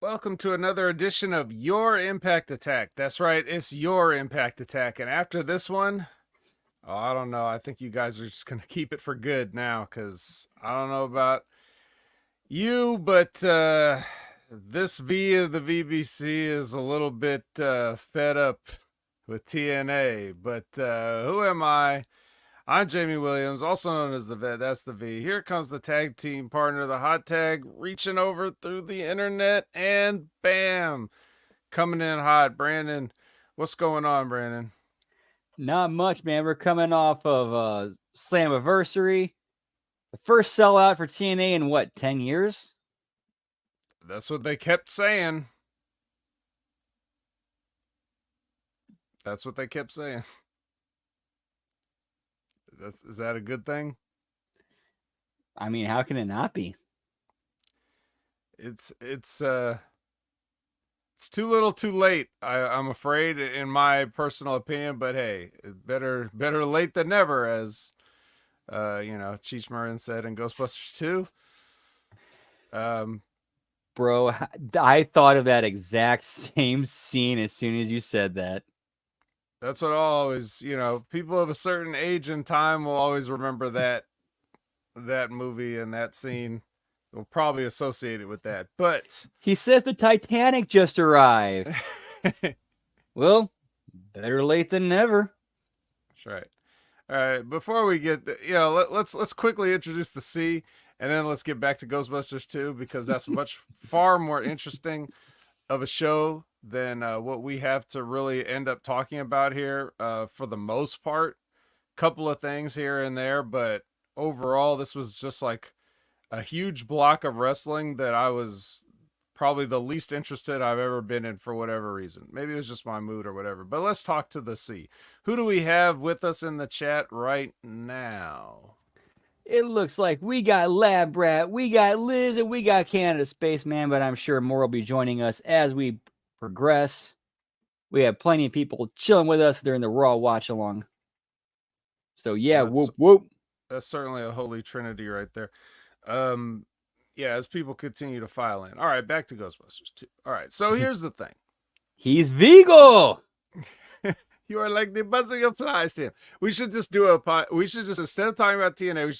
Welcome to another edition of Your Impact Attack. That's right, it's Your Impact Attack. And after this one, I don't know. I think you guys are just going to keep it for good now because I don't know about you, but this V of the VBC is a little bit fed up with TNA. But who am I? I'm Jamie Williams, also known as the Vet. That's the V. Here comes the tag team partner, the hot tag, reaching over through the internet, and bam, coming in hot. Brandon, what's going on, Brandon? Not much, man. We're coming off of Slammiversary, the first sellout for TNA in what, 10 years? That's what they kept saying. That's what they kept saying. Is that a good thing? I mean, how can it not be? It's too little, too late. I'm afraid, in my personal opinion. But hey, better late than never, as Cheech Marin said in Ghostbusters 2. Bro, I thought of that exact same scene as soon as you said that. That's what I'll always, people of a certain age and time will always remember that movie and that scene. Will probably associate it with that. But he says the Titanic just arrived. Well, better late than never. That's right. All right. Before we get, let's quickly introduce the C, and then let's get back to Ghostbusters 2 because that's much far more interesting of a show than what we have to really end up talking about here. For the most part, couple of things here and there, but overall, this was just like a huge block of wrestling that I was probably the least interested I've ever been in for whatever reason. Maybe it was just my mood or whatever. But let's talk to the C. Who do we have with us in the chat right now? It looks like we got Lab Rat, we got Liz, and we got Canada Spaceman, but I'm sure more will be joining us as we progress. We have plenty of people chilling with us during the Raw watch along. So yeah, whoop whoop. That's certainly a holy trinity right there. As people continue to file in. All right, back to Ghostbusters 2. All right, so here's the thing. He's Vigo. You are like the buzzing of flies to him. We should just do we should just, instead of talking about TNA, we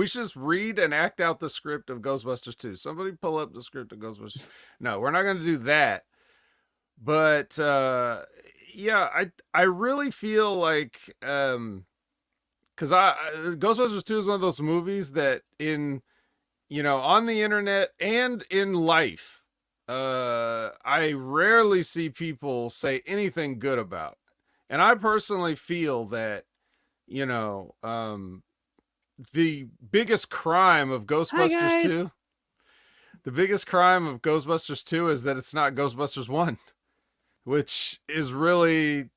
should just read and act out the script of Ghostbusters 2. Somebody pull up the script of Ghostbusters. No, we're not going to do that. But I really feel like because Ghostbusters 2 is one of those movies that on the internet and in life, I rarely see people say anything good about. And I personally feel that, the biggest crime of Ghostbusters 2, the biggest crime of Ghostbusters 2 is that it's not Ghostbusters 1, which is really,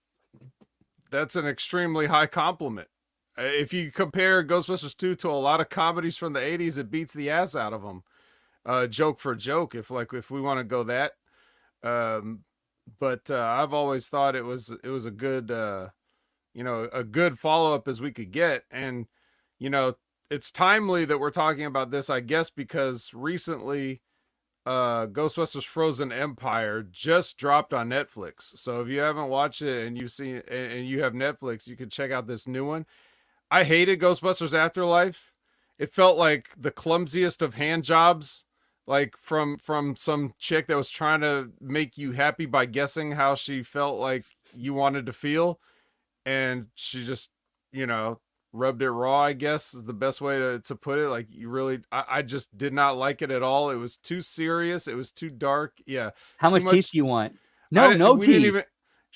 that's an extremely high compliment. If you compare Ghostbusters 2 to a lot of comedies from the 80s, it beats the ass out of them. Joke for joke, if we want to go that. But I've always thought it was a good, a good follow-up as we could get. And, it's timely that we're talking about this, I guess, because recently Ghostbusters Frozen Empire just dropped on Netflix. So if you haven't watched it and you have Netflix, you can check out this new one. I hated Ghostbusters Afterlife. It felt like the clumsiest of hand jobs, like from some chick that was trying to make you happy by guessing how she felt like you wanted to feel. And she just, rubbed it raw, I guess is the best way to put it. Like, I just did not like it at all. It was too serious. It was too dark. Yeah. How much teeth do you want? No teeth.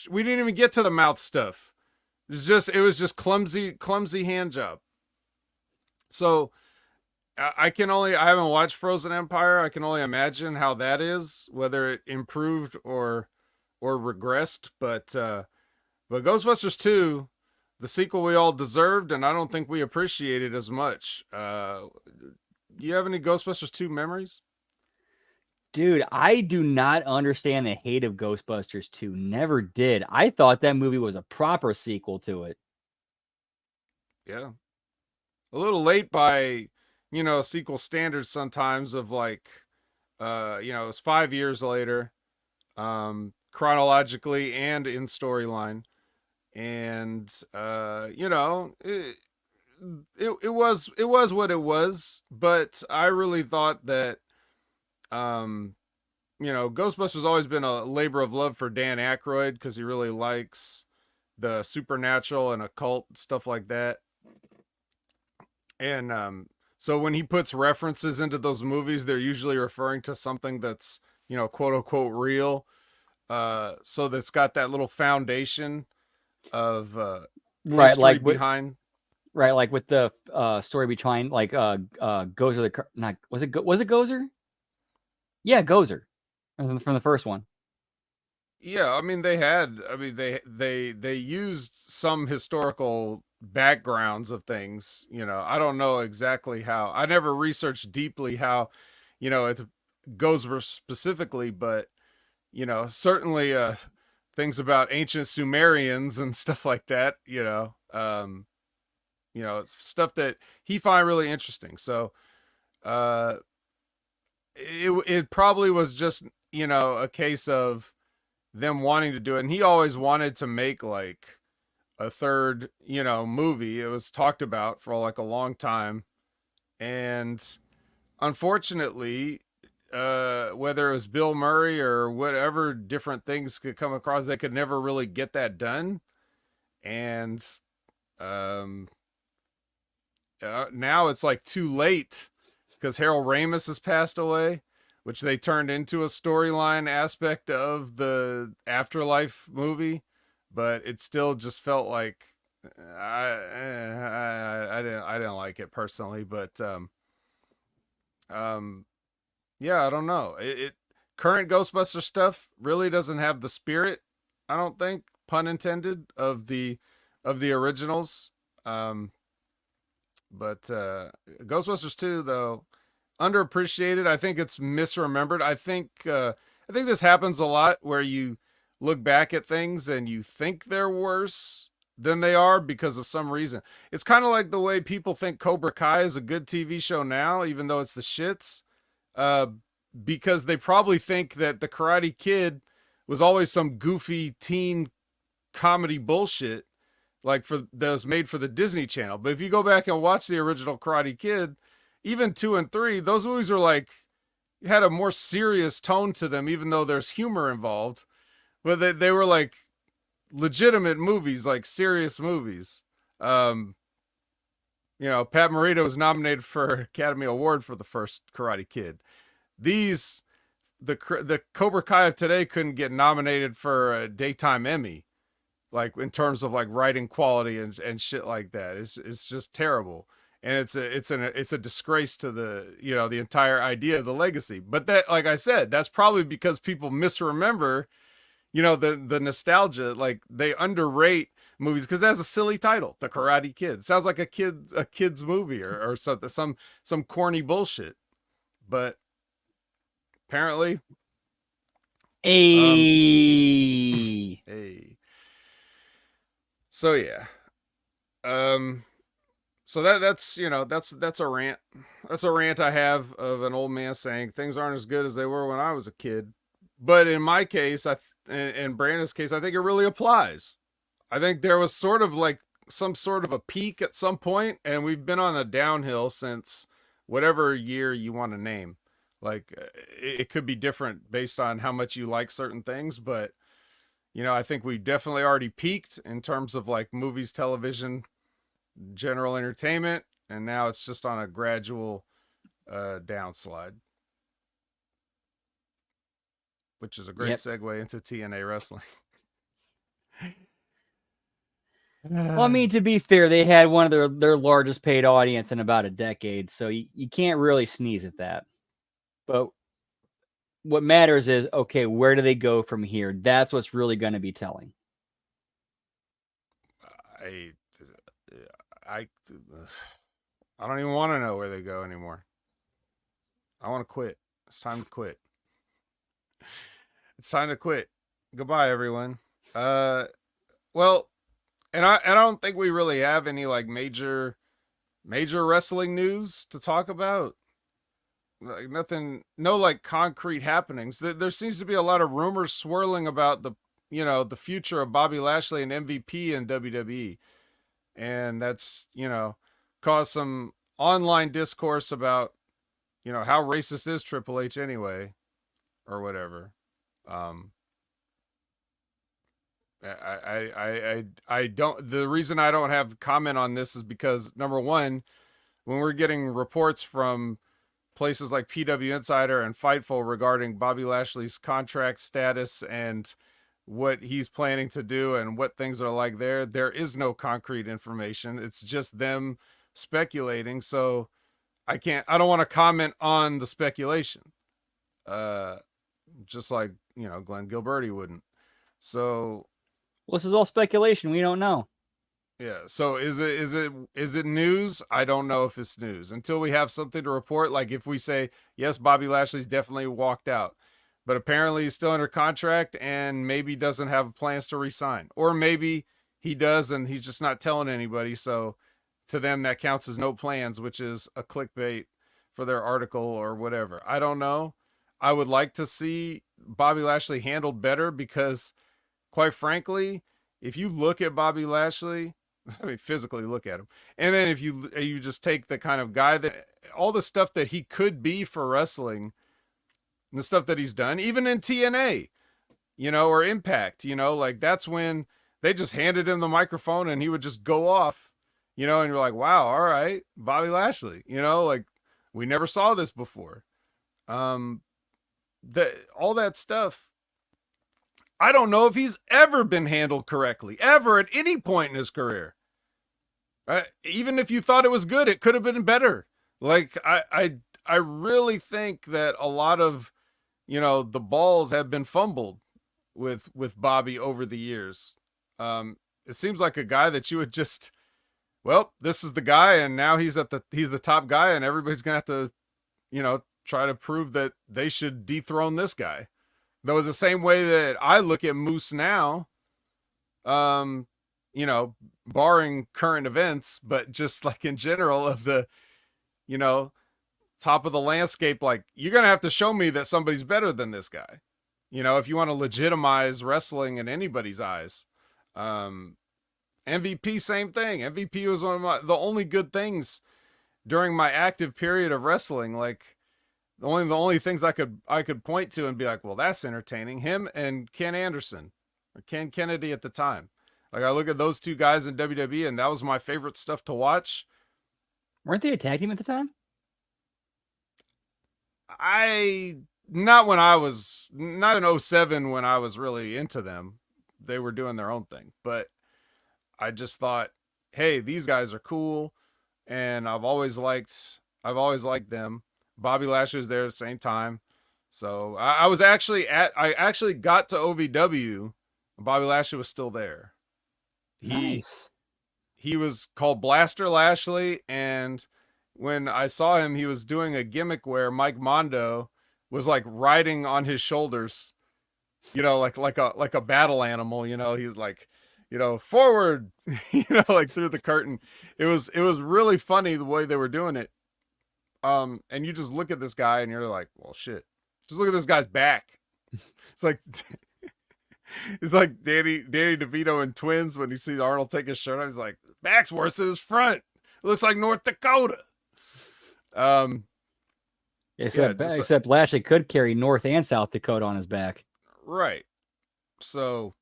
We didn't even get to the mouth stuff. It was just clumsy hand job. So I haven't watched Frozen Empire. I can only imagine how that is, whether it improved or regressed. But Ghostbusters 2, the sequel we all deserved, and I don't think we appreciated as much. You have any Ghostbusters 2 memories? Dude, I do not understand the hate of Ghostbusters 2. Never did. I thought that movie was a proper sequel to it. Yeah. A little late by, sequel standards sometimes, of like, It was 5 years later, chronologically and in storyline. And it was what it was, but I really thought that um Ghostbusters always been a labor of love for Dan Aykroyd because he really likes the supernatural and occult stuff like that. And so when he puts references into those movies, they're usually referring to something that's, quote unquote real. So that's got that little foundation of Right, history behind. like with the story behind like Gozer not was it Gozer? Yeah, Gozer from the first one. Yeah, I mean they used some historical backgrounds of things. I don't know exactly how. I never researched deeply how, it goes specifically, but certainly things about ancient Sumerians and stuff like that. Stuff that he find really interesting. So uh, it probably was just a case of them wanting to do it, and he always wanted to make like a third movie. It was talked about for like a long time, and unfortunately, whether it was Bill Murray or whatever different things could come across, they could never really get that done. And um now it's like too late because Harold Ramis has passed away, which they turned into a storyline aspect of the Afterlife movie, but it still just felt like I didn't like it personally, but um yeah, I don't know. It current Ghostbuster stuff really doesn't have the spirit, I don't think, pun intended, of the originals. Um but Ghostbusters 2 though, underappreciated. I think it's misremembered. I think this happens a lot where you look back at things and you think they're worse than they are because of some reason. It's kind of like the way people think Cobra Kai is a good TV show now, even though it's the shits. Uh, because they probably think that the Karate Kid was always some goofy teen comedy bullshit like for that was made for the Disney Channel. But if you go back and watch the original Karate Kid, even 2 and 3, those movies are like had a more serious tone to them, even though there's humor involved. But they were like legitimate movies, like serious movies. Um, Pat Morita was nominated for Academy Award for the first Karate Kid. These the Cobra Kai of today couldn't get nominated for a daytime Emmy, like in terms of like writing quality and shit like that. It's just terrible. And it's a disgrace to the entire idea of the legacy. But that, like I said, that's probably because people misremember the nostalgia. Like they underrate movies because it has a silly title, The Karate Kid. It sounds like a kid's movie or something, some corny bullshit. But apparently, um A hey. So yeah. Um so that's a rant. That's a rant I have of an old man saying things aren't as good as they were when I was a kid. But in my case, in Brandon's case, I think it really applies. I think there was sort of like some sort of a peak at some point, and we've been on a downhill since whatever year you want to name. Like it could be different based on how much you like certain things, but I think we definitely already peaked in terms of like movies, television, general entertainment, and now it's just on a gradual downslide, which is a great yep. segue into TNA wrestling. Well, I mean, to be fair, they had one of their largest paid audience in about a decade, so you can't really sneeze at that. But what matters is, okay, where do they go from here? That's what's really going to be telling. I, I, I don't even want to know where they go anymore. I want to quit. It's time to quit. It's time to quit. Goodbye, everyone. Well, and I don't think we really have any like major wrestling news to talk about. like nothing, no like concrete happenings. There seems to be a lot of rumors swirling about the future of Bobby Lashley and MVP in WWE, and that's caused some online discourse about how racist is Triple H anyway, or whatever. Um, I don't. The reason I don't have comment on this is because number one, when we're getting reports from places like PW Insider and Fightful regarding Bobby Lashley's contract status and what he's planning to do and what things are like there is no concrete information. It's just them speculating. So I don't want to comment on the speculation. Uh, just like, Glenn Gilberti wouldn't. So Well, this is all speculation. We don't know. yeah. So is it news? I don't know if it's news until we have something to report. Like if we say yes, Bobby Lashley's definitely walked out, but apparently he's still under contract and maybe doesn't have plans to resign, or maybe he does and he's just not telling anybody. So to them that counts as no plans, which is a clickbait for their article or whatever. I don't know. I would like to see Bobby Lashley handled better because, quite frankly, if you look at Bobby Lashley, I mean, physically look at him, and then if you just take the kind of guy that all the stuff that he could be for wrestling, and the stuff that he's done, even in TNA, or Impact, like that's when they just handed him the microphone and he would just go off, and you're like, wow, all right, Bobby Lashley, like we never saw this before. All that stuff. I don't know if he's ever been handled correctly, ever at any point in his career. Even if you thought it was good, it could have been better. Like I really think that a lot of the balls have been fumbled with Bobby over the years. It seems like a guy that you would just, well, this is the guy, and now he's the top guy, and everybody's gonna have to try to prove that they should dethrone this guy. Though the same way that I look at Moose now, barring current events, but just like in general of the, top of the landscape, like you're going to have to show me that somebody's better than this guy, if you want to legitimize wrestling in anybody's eyes. MVP, same thing. MVP was one of the only good things during my active period of wrestling. Like the only things I could point to and be like, well, that's entertaining. Him and Ken Anderson or Ken Kennedy at the time. Like I look at those two guys in WWE, and that was my favorite stuff to watch. Weren't they a tag team at the time? Not when I was, not in 07 when I was really into them. They were doing their own thing, but I just thought, hey, these guys are cool, and I've always liked them. Bobby Lashley was there at the same time. So I actually got to OVW. Bobby Lashley was still there. Nice. He was called Blaster Lashley, and when I saw him, he was doing a gimmick where Mike Mondo was like riding on his shoulders, like a battle animal. He's like, forward, like through the curtain. It was really funny the way they were doing it. And you just look at this guy and you're like, well, shit. Just look at this guy's back. It's like Danny DeVito in Twins when he sees Arnold take his shirt off. He's like, back's worse than his front. It looks like North Dakota. Except Lashley could carry North and South Dakota on his back. Right. So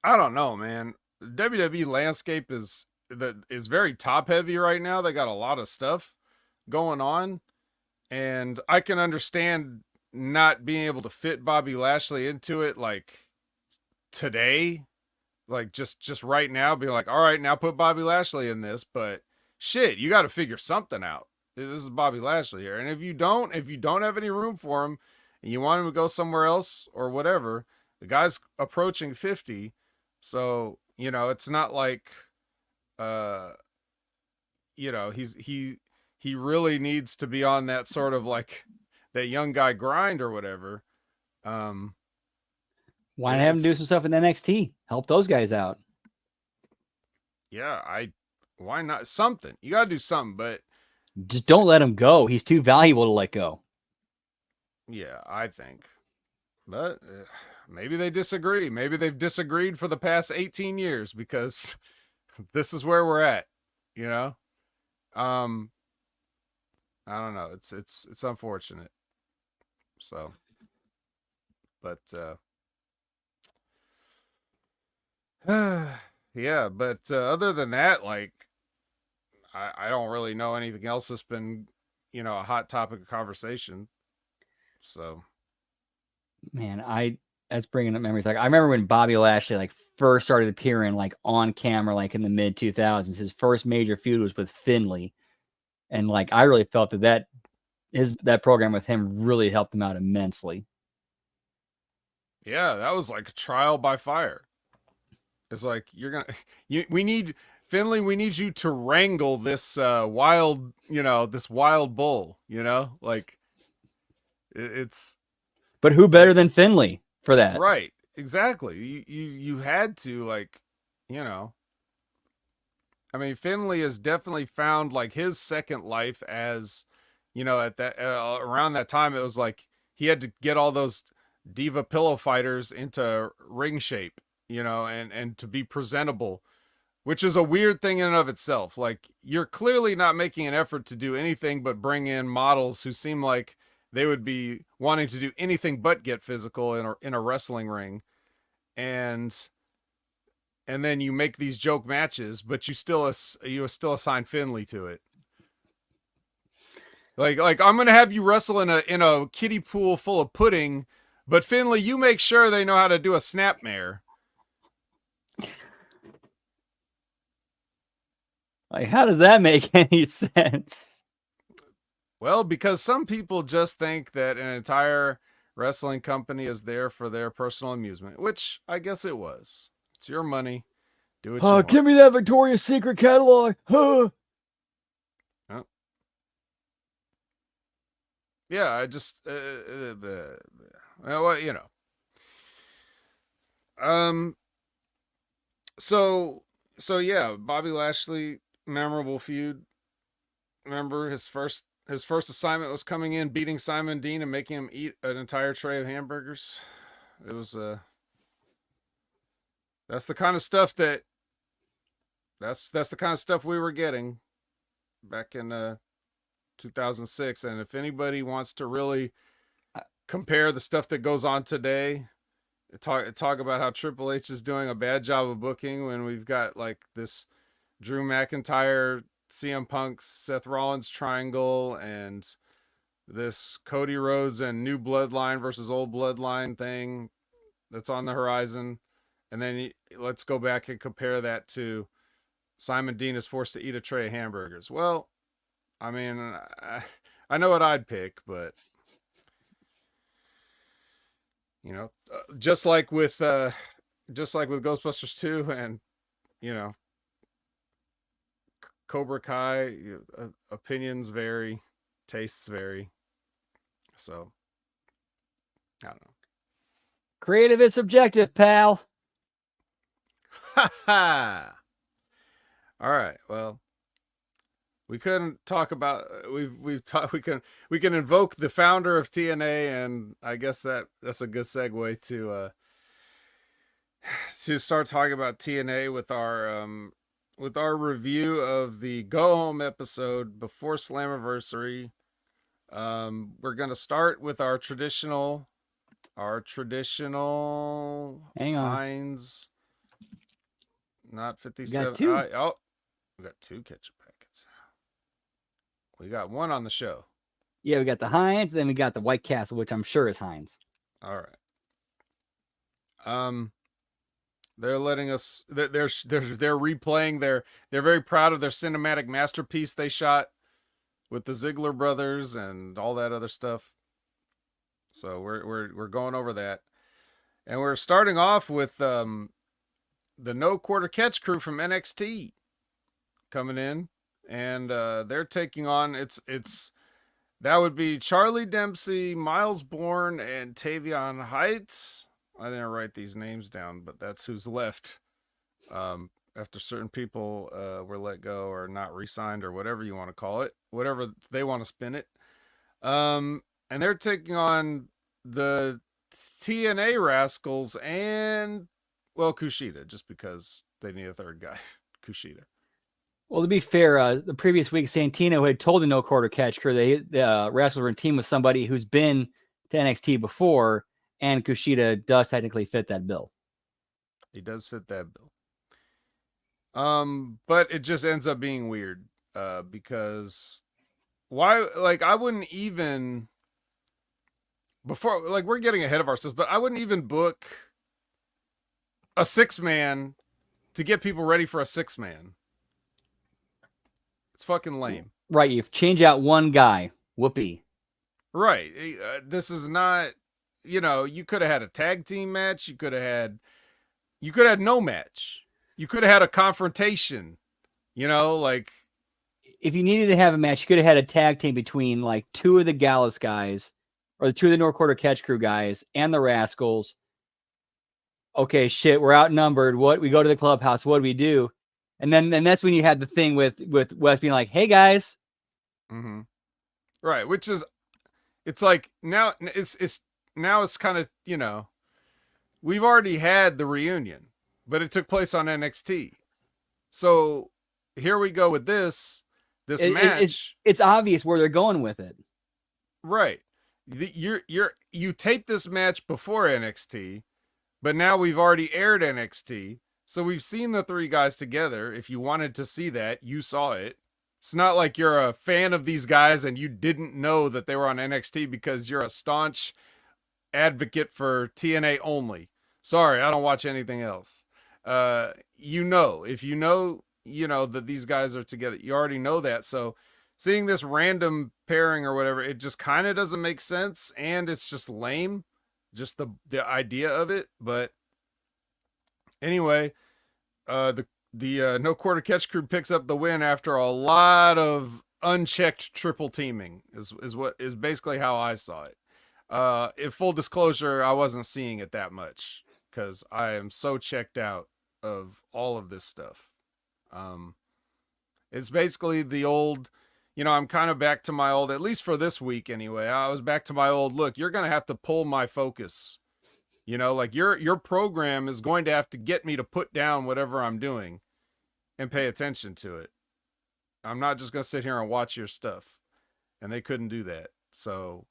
I don't know, man. The WWE landscape is very top heavy right now. They got a lot of stuff going on, and I can understand not being able to fit Bobby Lashley into it like today, like just right now, be like, all right, now put Bobby Lashley in this, but shit, you got to figure something out. This is Bobby Lashley here, and if you don't have any room for him and you want him to go somewhere else or whatever, the guy's approaching 50, so it's not like he really needs to be on that sort of like that young guy grind or whatever. Why not have him do some stuff in NXT? Help those guys out. Yeah, why not? Something. You got to do something, but Just don't let him go. He's too valuable to let go. Yeah, I think. But maybe they disagree. Maybe they've disagreed for the past 18 years because this is where we're at, you know? Um I don't know. It's unfortunate. So, but yeah, but other than that, like I don't really know anything else that's been, a hot topic of conversation. So, Man, that's bringing up memories. Like I remember when Bobby Lashley like first started appearing like on camera, like in the mid 2000s. His first major feud was with Finley, and like I really felt that program with him really helped him out immensely. yeah, that was like a trial by fire. It's like we need Finley. We need you to wrangle this wild, this wild bull. Like it's But who better than Finley for that? right. Exactly. You had to, like, you know. I mean, Finley has definitely found like his second life as, at that around that time it was like he had to get all those diva pillow fighters into ring shape, and to be presentable, which is a weird thing in and of itself. Like, you're clearly not making an effort to do anything but bring in models who seem like they would be wanting to do anything but get physical in a wrestling ring, and then you make these joke matches, but you still assign Finley to it. Like I'm gonna have you wrestle in a kiddie pool full of pudding, but Finley, you make sure they know how to do a snapmare. Like, how does that make any sense? Well, because some people just think that an entire wrestling company is there for their personal amusement, which I guess it was. It's your money. Do what you want. Give me that Victoria's Secret catalog. Huh. Oh. Yeah, I just, well, Um. So yeah, Bobby Lashley, memorable feud. Remember his first assignment was coming in, beating Simon Dean and making him eat an entire tray of hamburgers. It was that's the kind of stuff that that's the kind of stuff we were getting back in 2006. And if anybody wants to really compare the stuff that goes on today, talk about how Triple H is doing a bad job of booking when we've got like this Drew McIntyre, CM Punk, Seth Rollins triangle, and this Cody Rhodes and New Bloodline versus Old Bloodline thing that's on the horizon. And then let's go back and compare that to Simon Dean is forced to eat a tray of hamburgers. Well, I mean, I know what I'd pick, but just like with Ghostbusters 2 and you know Cobra Kai, opinions vary, tastes vary. So, I don't know. Creative is subjective, pal. Ha ha. All right. Well, we couldn't talk about we've talked we can invoke the founder of TNA, and I guess that's a good segue to start talking about TNA with our review of the Go Home episode before Slammiversary. We're gonna start with our traditional Hang on. Heinz, not 57. We got two. We got two ketchup packets. We got one on the show. Yeah, we got the Heinz, then we got the White Castle, which I'm sure is Heinz. All right. They're letting us. They're replaying their. They're very proud of their cinematic masterpiece they shot with the Ziegler brothers and all that other stuff. So we're going over that, and we're starting off with the No Quarter Catch crew from NXT coming in, and they're taking on it's that would be Charlie Dempsey, Miles Bourne, and Tavion Heights. I didn't write these names down, but that's who's left after certain people were let go or not re-signed or whatever you want to call it. whatever they want to spin it. And they're taking on the TNA Rascals and, well, Kushida, just because they need a third guy. Kushida. Well, to be fair, the previous week, Santino had told the No Quarter Catch crew the Rascals were in team with somebody who's been to NXT before, and Kushida does technically fit that bill. He does fit that bill. But it just ends up being weird, because why? Like, I wouldn't even before. Like, we're getting ahead of ourselves, but I wouldn't even book a 6-man to get people ready for a 6-man. It's fucking lame. Right, you change out one guy. Whoopee. Right. This is not. You could have had a tag team match. You could have had no match. You could have had a confrontation. Like, if you needed to have a match, you could have had a tag team between like 2 of the Gallus guys or the 2 of the North Quarter Catch Crew guys and the Rascals. Okay, shit, we're outnumbered. What? We go to the clubhouse. What do we do? And that's when you had the thing with Wes being like, "Hey guys." Mm-hmm. Right, which is, it's like now it's kind of, we've already had the reunion, but it took place on NXT. So here we go with this match. It's obvious where they're going with it. Right. You taped this match before NXT, but now we've already aired NXT. So we've seen the 3 guys together. If you wanted to see that, you saw it. It's not like you're a fan of these guys and you didn't know that they were on NXT because you're a staunch advocate for TNA only. Sorry, I don't watch anything else. If you know that these guys are together. You already know that. So seeing this random pairing or whatever, it just kind of doesn't make sense, and it's just lame. Just the idea of it. But anyway, the No Quarter Catch Crew picks up the win after a lot of unchecked triple teaming. Is basically how I saw it. In full disclosure, I wasn't seeing it that much because I am so checked out of all of this stuff. It's basically the old, I'm kind of back to my old, at least for this week anyway. I was back to my old, look, you're going to have to pull my focus. Like your program is going to have to get me to put down whatever I'm doing and pay attention to it. I'm not just going to sit here and watch your stuff. And they couldn't do that. So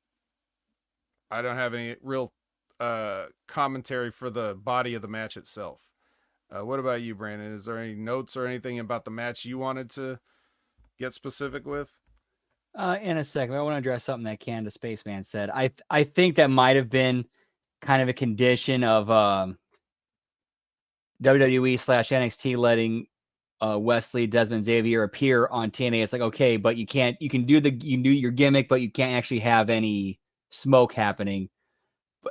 I don't have any real commentary for the body of the match itself. What about you, Brandon? Is there any notes or anything about the match you wanted to get specific with? In a second, I want to address something that Canada Spaceman said. I think that might have been kind of a condition of WWE/NXT letting Wesley Desmond Xavier appear on TNA. It's like, okay, but you can do your gimmick, but you can't actually have any smoke happening.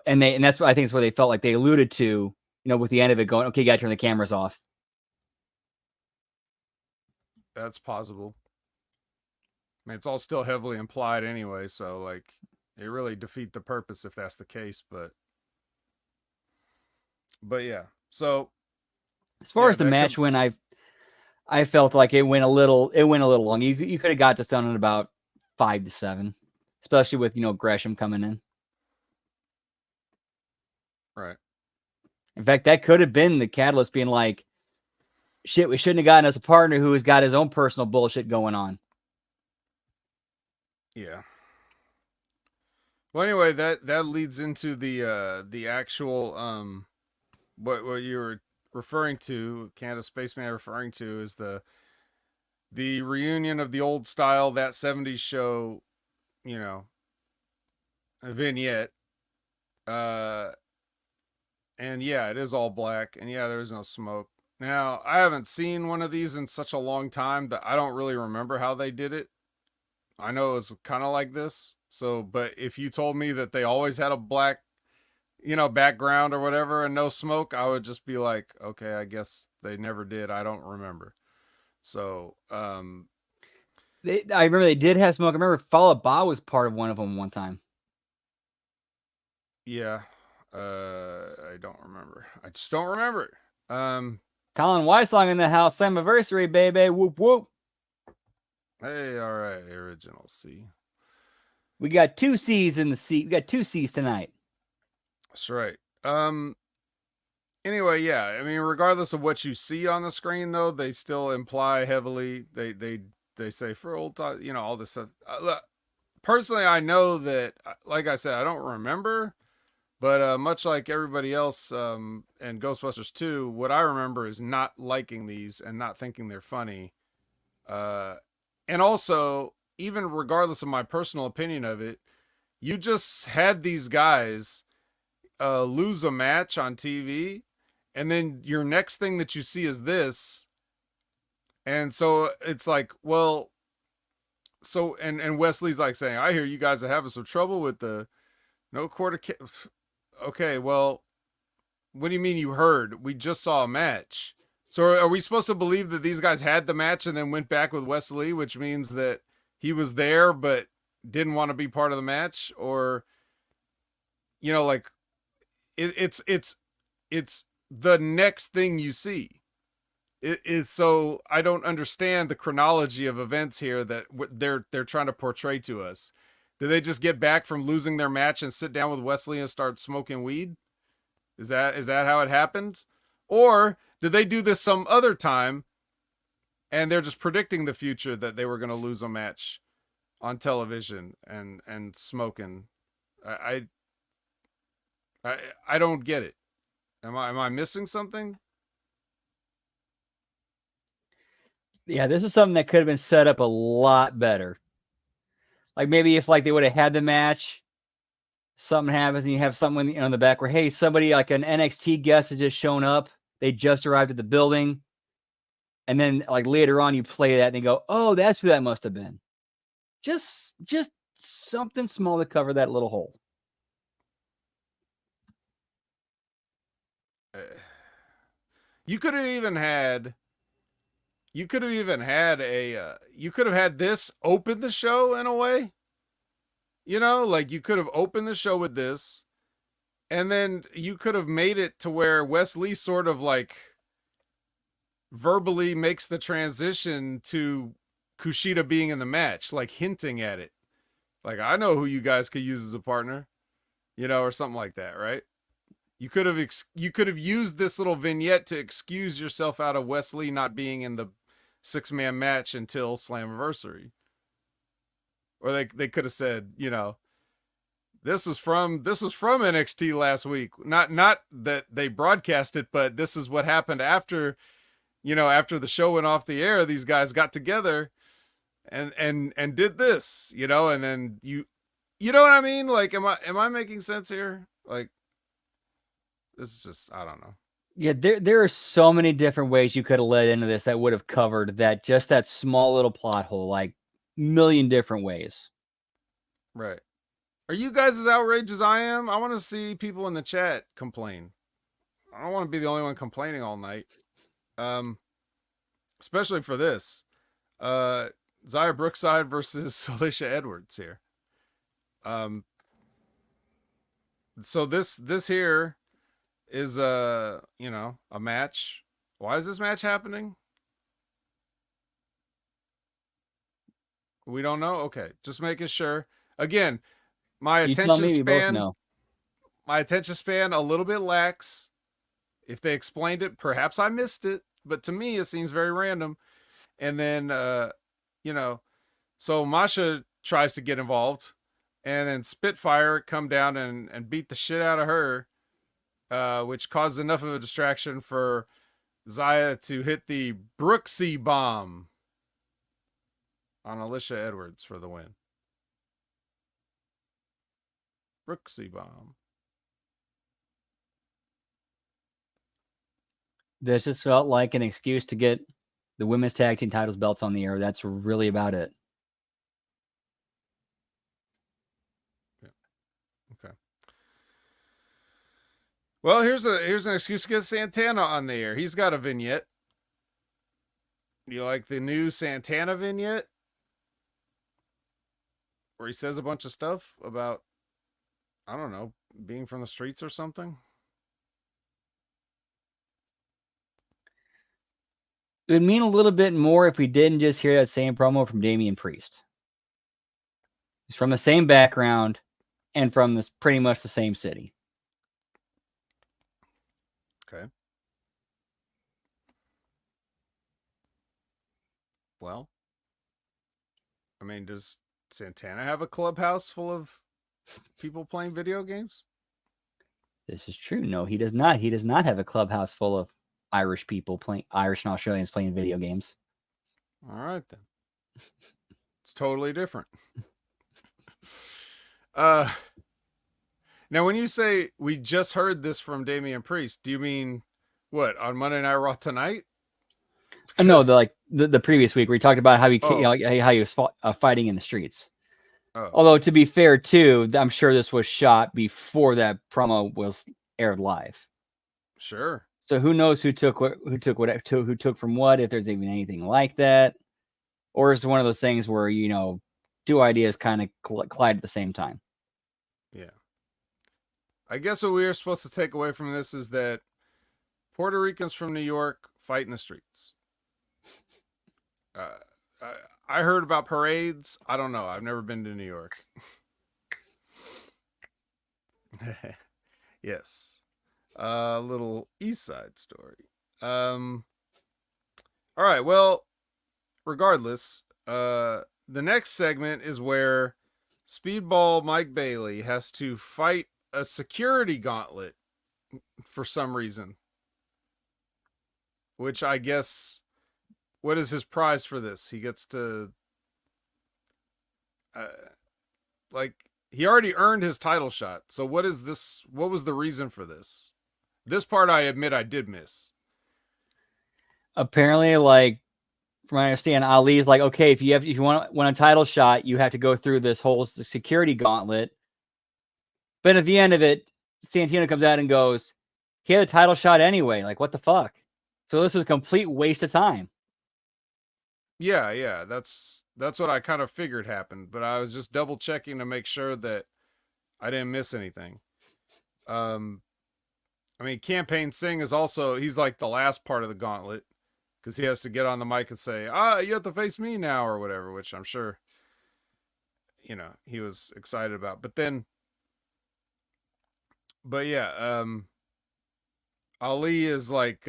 And that's what I think is where they felt like they alluded to, with the end of it going, okay, you got to turn the cameras off. That's possible. I mean, it's all still heavily implied anyway, so like it really defeat the purpose if that's the case. But yeah. So as far as the match win, I felt like it went a little long. You could have got this done in about 5 to 7, especially with Gresham coming in. Right. In fact, that could have been the catalyst being like, shit, we shouldn't have gotten us a partner who has got his own personal bullshit going on. Yeah. Well, anyway, that leads into the actual what you were referring to, Canada Spaceman referring to, is the reunion of the old style, that 70s show, a vignette. And yeah, it is all black, and yeah, there is no smoke. Now, I haven't seen one of these in such a long time that I don't really remember how they did it. I know it was kind of like this. So, but if you told me that they always had a black, background or whatever and no smoke, I would just be like, okay, I guess they never did. I don't remember. So, I remember they did have smoke. I remember Fall Out Bob was part of one of them one time. Yeah. I don't remember. I just don't remember. Colin Weissong in the house. Slammiversary, baby. Whoop, whoop. Hey, all right, original C. We got 2 C's in the C. We got 2 C's tonight. That's right. Anyway, yeah. I mean, regardless of what you see on the screen, though, they still imply heavily. They say for old time, all this stuff. Personally, I know that, like I said, I don't remember, but much like everybody else, and Ghostbusters 2, what I remember is not liking these and not thinking they're funny. Uh, and also, even regardless of my personal opinion of it, you just had these guys lose a match on TV, and then your next thing that you see is this, and so it's like, well, so and Wesley's like saying, I hear you guys are having some trouble with the no quarter. Okay, well, what do you mean you heard? We just saw a match. So are we supposed to believe that these guys had the match and then went back with Wesley, which means that he was there but didn't want to be part of the match, or like it's the next thing you see. It is, so I don't understand the chronology of events here that they're trying to portray to us. Did they just get back from losing their match and sit down with Wesley and start smoking weed? Is that how it happened? Or did they do this some other time and they're just predicting the future that they were going to lose a match on television and smoking? I I don't get it. Am I missing something? Yeah, this is something that could have been set up a lot better. Like maybe if they would have had the match, something happens and you have someone in the back where, hey, somebody like an NXT guest has just shown up. They just arrived at the building. And then later on you play that and you go, oh, that's who that must have been. Just something small to cover that little hole. You could have even had you could have had this open the show in a way. Like you could have opened the show with this, and then you could have made it to where Wesley sort of verbally makes the transition to Kushida being in the match, like hinting at it. Like, I know who you guys could use as a partner, or something like that, right? You could have used this little vignette to excuse yourself out of Wesley not being in the 6-man match until Slammiversary. Or they could have said, this was from NXT last week. Not that they broadcast it, but this is what happened after, after the show went off the air. These guys got together and did this, and then you know what I mean? Like, am I making sense here? Like, this is just, I don't know. Yeah, there are so many different ways you could have led into this that would have covered that small little plot hole, like million different ways. Right. Are you guys as outraged as I am? I want to see people in the chat complain. I don't want to be the only one complaining all night. Especially for this. Zaya Brookside versus Alicia Edwards here. So this here is a match. Why is this match happening? We don't know. Okay, just making sure. Again, my You tell attention me, we both span, know. a little bit lax. If they explained it, perhaps I missed it, but to me it seems very random. And then so Masha tries to get involved, and then Spitfire come down and beat the shit out of her, which caused enough of a distraction for Zaya to hit the Brooksy bomb on Alicia Edwards for the win. Brooksy bomb. This just felt like an excuse to get the women's tag team titles belts on the air. That's really about it. Yeah. Okay. Well, here's an excuse to get Santana on the air. He's got a vignette. You like the new Santana vignette? Where he says a bunch of stuff about, I don't know, being from the streets or something? It would mean a little bit more if we didn't just hear that same promo from Damian Priest. He's from the same background and from this pretty much the same city. Okay. Well, I mean, does Santana have a clubhouse full of people playing video games? This is true. No, he does not. He does not have a clubhouse full of Irish people playing, Irish and Australians playing video games. All right, then. It's totally different. Now, when you say we just heard this from Damian Priest, do you mean what, on Monday Night Raw tonight? No, the previous week where he talked about how he how he was fighting in the streets. Oh. Although to be fair too, I'm sure this was shot before that promo was aired live. Sure. So who knows who took from what, if there's even anything like that, or is it one of those things where two ideas kind of collide at the same time? Yeah. I guess what we are supposed to take away from this is that Puerto Ricans from New York fight in the streets. I heard about parades. I don't know. I've never been to New York. Yes. A little East Side story. All right. Well, regardless, the next segment is where Speedball Mike Bailey has to fight a security gauntlet for some reason. Which I guess, what is his prize for this? He gets to, he already earned his title shot. So what is this? What was the reason for this? This part I admit I did miss. Apparently, from what I understand, Ali's like, okay, if you want a title shot, you have to go through this whole security gauntlet. But at the end of it, Santino comes out and goes, he had a title shot anyway. Like, what the fuck? So this was a complete waste of time. Yeah, that's what I kind of figured happened, but I was just double checking to make sure that I didn't miss anything. I mean, Campaign Singh is also, he's like the last part of the gauntlet because he has to get on the mic and say, you have to face me now or whatever, which I'm sure, he was excited about. But yeah, Ali is like,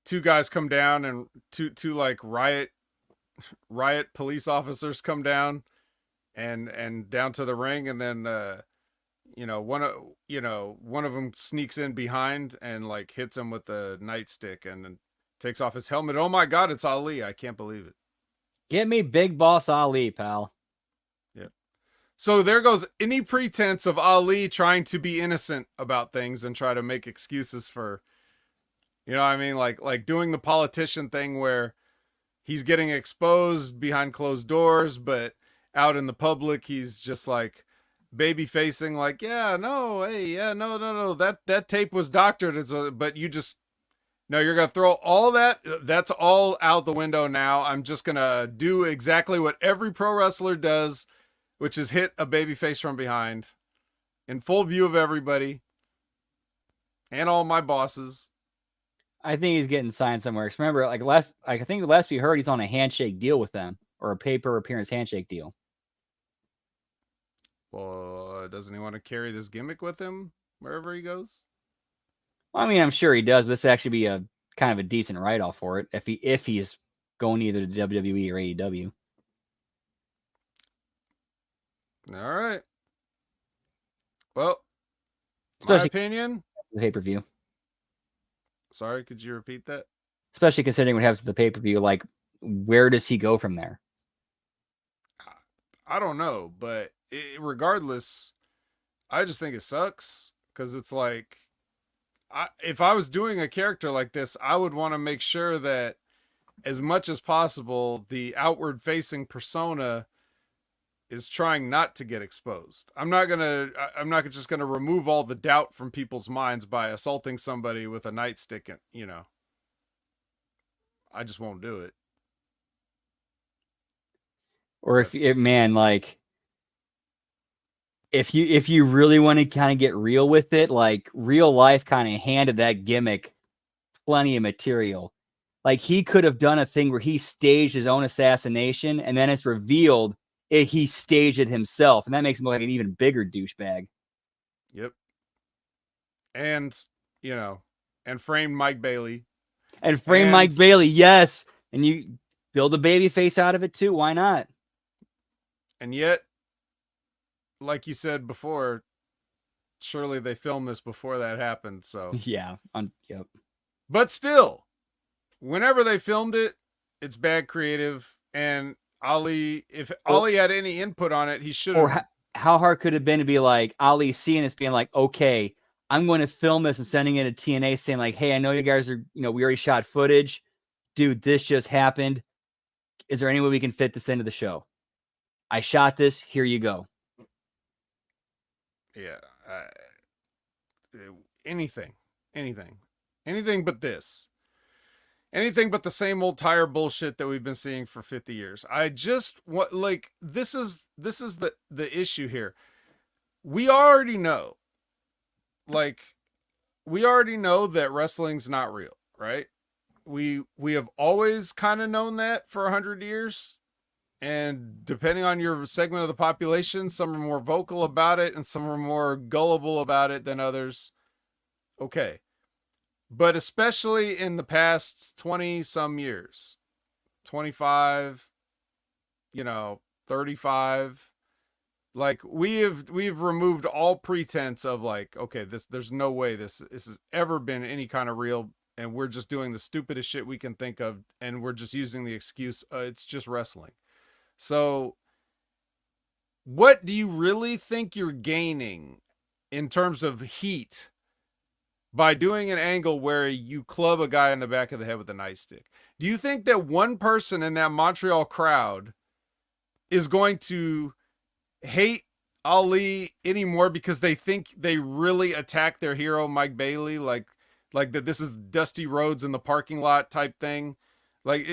two guys come down and two like riot police officers come down and down to the ring, and then one of them sneaks in behind and like hits him with the nightstick and takes off his helmet. Oh my god, it's Ali. I can't believe it. Get me Big Boss Ali, pal. Yeah. So there goes any pretense of Ali trying to be innocent about things and try to make excuses for, you know what I mean? Like doing the politician thing where he's getting exposed behind closed doors, but out in the public, he's just like baby facing, like, yeah, no, hey, yeah, no. That tape was doctored. But you just, no, you're going to throw all that. That's all out the window now. I'm just going to do exactly what every pro wrestler does, which is hit a baby face from behind in full view of everybody and all my bosses. I think he's getting signed somewhere. Because remember, I think the last we heard, he's on a handshake deal with them, or a paper appearance handshake deal. Well, doesn't he want to carry this gimmick with him wherever he goes? Well, I mean, I'm sure he does. But this would actually be a kind of a decent write-off for it if he is going either to WWE or AEW. All right. Well, especially my opinion. The pay-per-view. Sorry, could you repeat that? Especially considering what happens to the pay-per-view, like, where does he go from there? I don't know, but regardless, I just think it sucks because it's like, if I was doing a character like this, I would want to make sure that as much as possible, the outward-facing persona is trying not to get exposed. I'm not just gonna remove all the doubt from people's minds by assaulting somebody with a nightstick. I just won't do it. Or if you really want to kind of get real with it, like real life kind of handed that gimmick plenty of material. Like, he could have done a thing where he staged his own assassination, and then it's revealed he staged it himself, and that makes him look like an even bigger douchebag. Yep. And, you know, and framed Mike Bailey. And frame Mike Bailey, yes. And you build a baby face out of it too. Why not? And yet, like you said before, surely they filmed this before that happened. So yeah, yep. But still, whenever they filmed it, it's bad creative. And Ali, if Ali had any input on it, he should have. Or how hard could it have been to be like Ali seeing this, being like, okay, I'm going to film this and sending it to TNA saying like, hey, I know you guys are, we already shot footage. Dude, this just happened. Is there any way we can fit this into the show? I shot this. Here you go. Yeah. Anything but this. Anything but the same old tire bullshit that we've been seeing for 50 years. I just want, like, this is the issue here. We already know, like, that wrestling's not real, right? We have always kind of known that for 100 years. And depending on your segment of the population, some are more vocal about it and some are more gullible about it than others. Okay. But especially in the past 20 some years, 25, 35, like we've removed all pretense of like, okay, there's no way this has ever been any kind of real, and we're just doing the stupidest shit we can think of, and we're just using the excuse, it's just wrestling. So what do you really think you're gaining in terms of heat by doing an angle where you club a guy in the back of the head with a nightstick? Do you think that one person in that Montreal crowd is going to hate Ali anymore because they think they really attacked their hero Mike Bailey, like that this is Dusty Rhodes in the parking lot type thing? Like,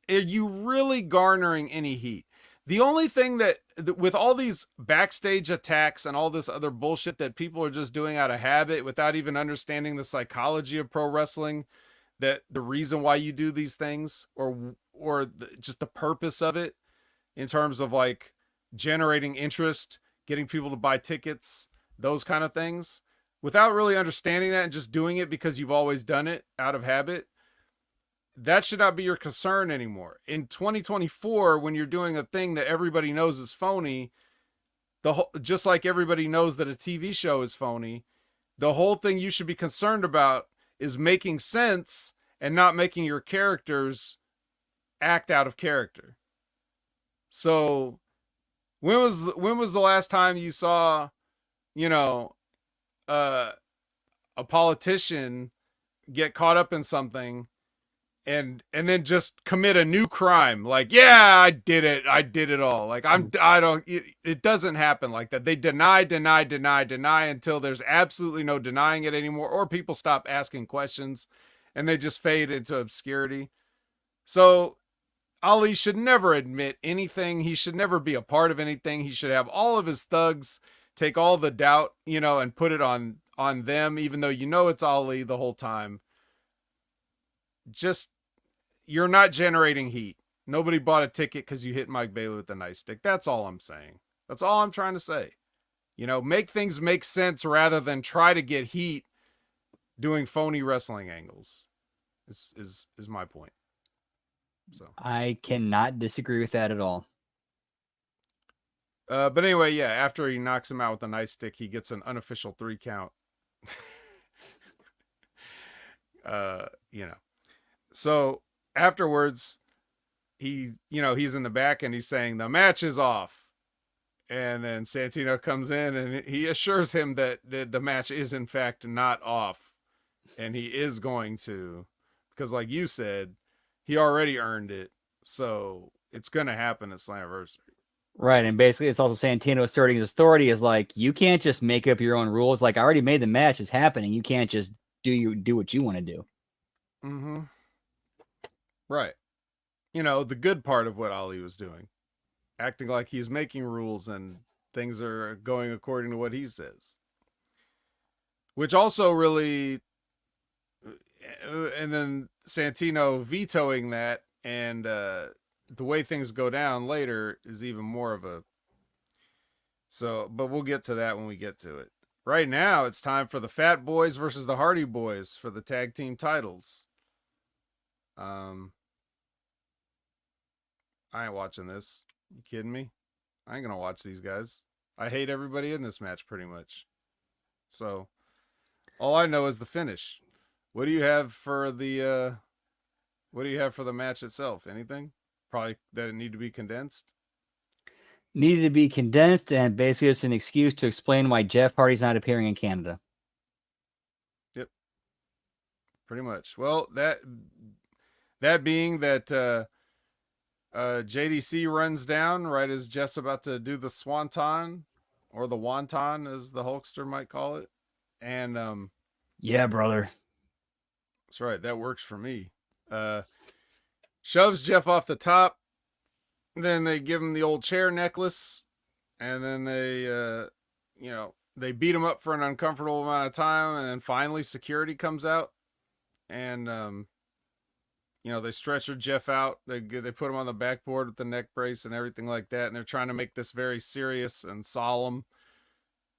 are you really garnering any heat? The only thing that with all these backstage attacks and all this other bullshit that people are just doing out of habit without even understanding the psychology of pro wrestling, that the reason why you do these things, or just the purpose of it in terms of like generating interest, getting people to buy tickets, those kind of things, without really understanding that and just doing it because you've always done it out of habit, that should not be your concern anymore. In 2024, when you're doing a thing that everybody knows is phony, just like everybody knows that a TV show is phony, the whole thing you should be concerned about is making sense and not making your characters act out of character. So when was the last time you saw, a politician get caught up in something and then just commit a new crime? Like, yeah, I did it all. Like, it doesn't happen like that. They deny until there's absolutely no denying it anymore, or people stop asking questions and they just fade into obscurity. So Ali should never admit anything. He should never be a part of anything. He should have all of his thugs take all the doubt, and put it on them, even though it's Ali the whole time. Just, you're not generating heat. Nobody bought a ticket because you hit Mike Bailey with a nightstick. That's all I'm saying. That's all I'm trying to say. Make things make sense rather than try to get heat doing phony wrestling angles. Is my point. So I cannot disagree with that at all. But anyway, yeah, after he knocks him out with a nightstick, he gets an unofficial 3 count. So afterwards, he's in the back and he's saying the match is off. And then Santino comes in and he assures him that the match is in fact not off. And he is going to, because like you said, he already earned it. So it's going to happen at Slammiversary. Right. And basically it's also Santino asserting his authority is like, you can't just make up your own rules. Like, I already made the match, it's happening. You can't just do what you want to do. Mm-hmm. Right. The good part of what Ali was doing, acting like he's making rules and things are going according to what he says. Which also really, and then Santino vetoing that, and the way things go down later is even more of a. So, but we'll get to that when we get to it. Right now, it's time for the Fat Boys versus the Hardy Boys for the tag team titles. I ain't watching this. You kidding me? I ain't gonna watch these guys. I hate everybody in this match pretty much. So all I know is the finish. What do you have for the match itself? Anything? Probably that it need to be condensed. Needed to be condensed, and basically it's an excuse to explain why Jeff Hardy's not appearing in Canada. Yep. Pretty much. Well, that being that JDC runs down right as Jeff's about to do the swanton, or the wonton as the Hulkster might call it. And yeah, brother. That's right. That works for me. Shoves Jeff off the top. Then they give him the old chair necklace. And then they beat him up for an uncomfortable amount of time. And then finally security comes out. And, they stretcher Jeff out. They put him on the backboard with the neck brace and everything like that. And they're trying to make this very serious and solemn.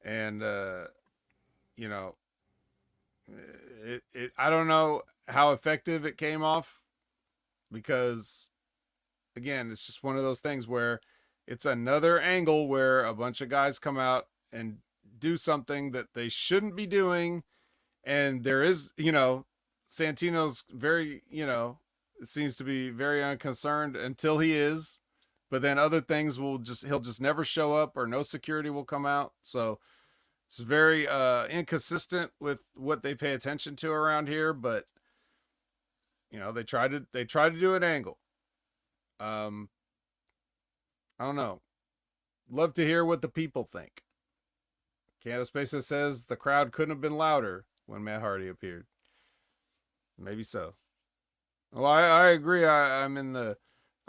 And, I don't know how effective it came off, because again, it's just one of those things where it's another angle where a bunch of guys come out and do something that they shouldn't be doing. And there is, Santino's very, seems to be very unconcerned until he is, but then other things he'll just never show up, or no security will come out. So it's very inconsistent with what they pay attention to around here, but they try to do an angle. I don't know. Love to hear what the people think. Candace Pesa says the crowd couldn't have been louder when Matt Hardy appeared. Maybe so. Well, I agree. I'm in the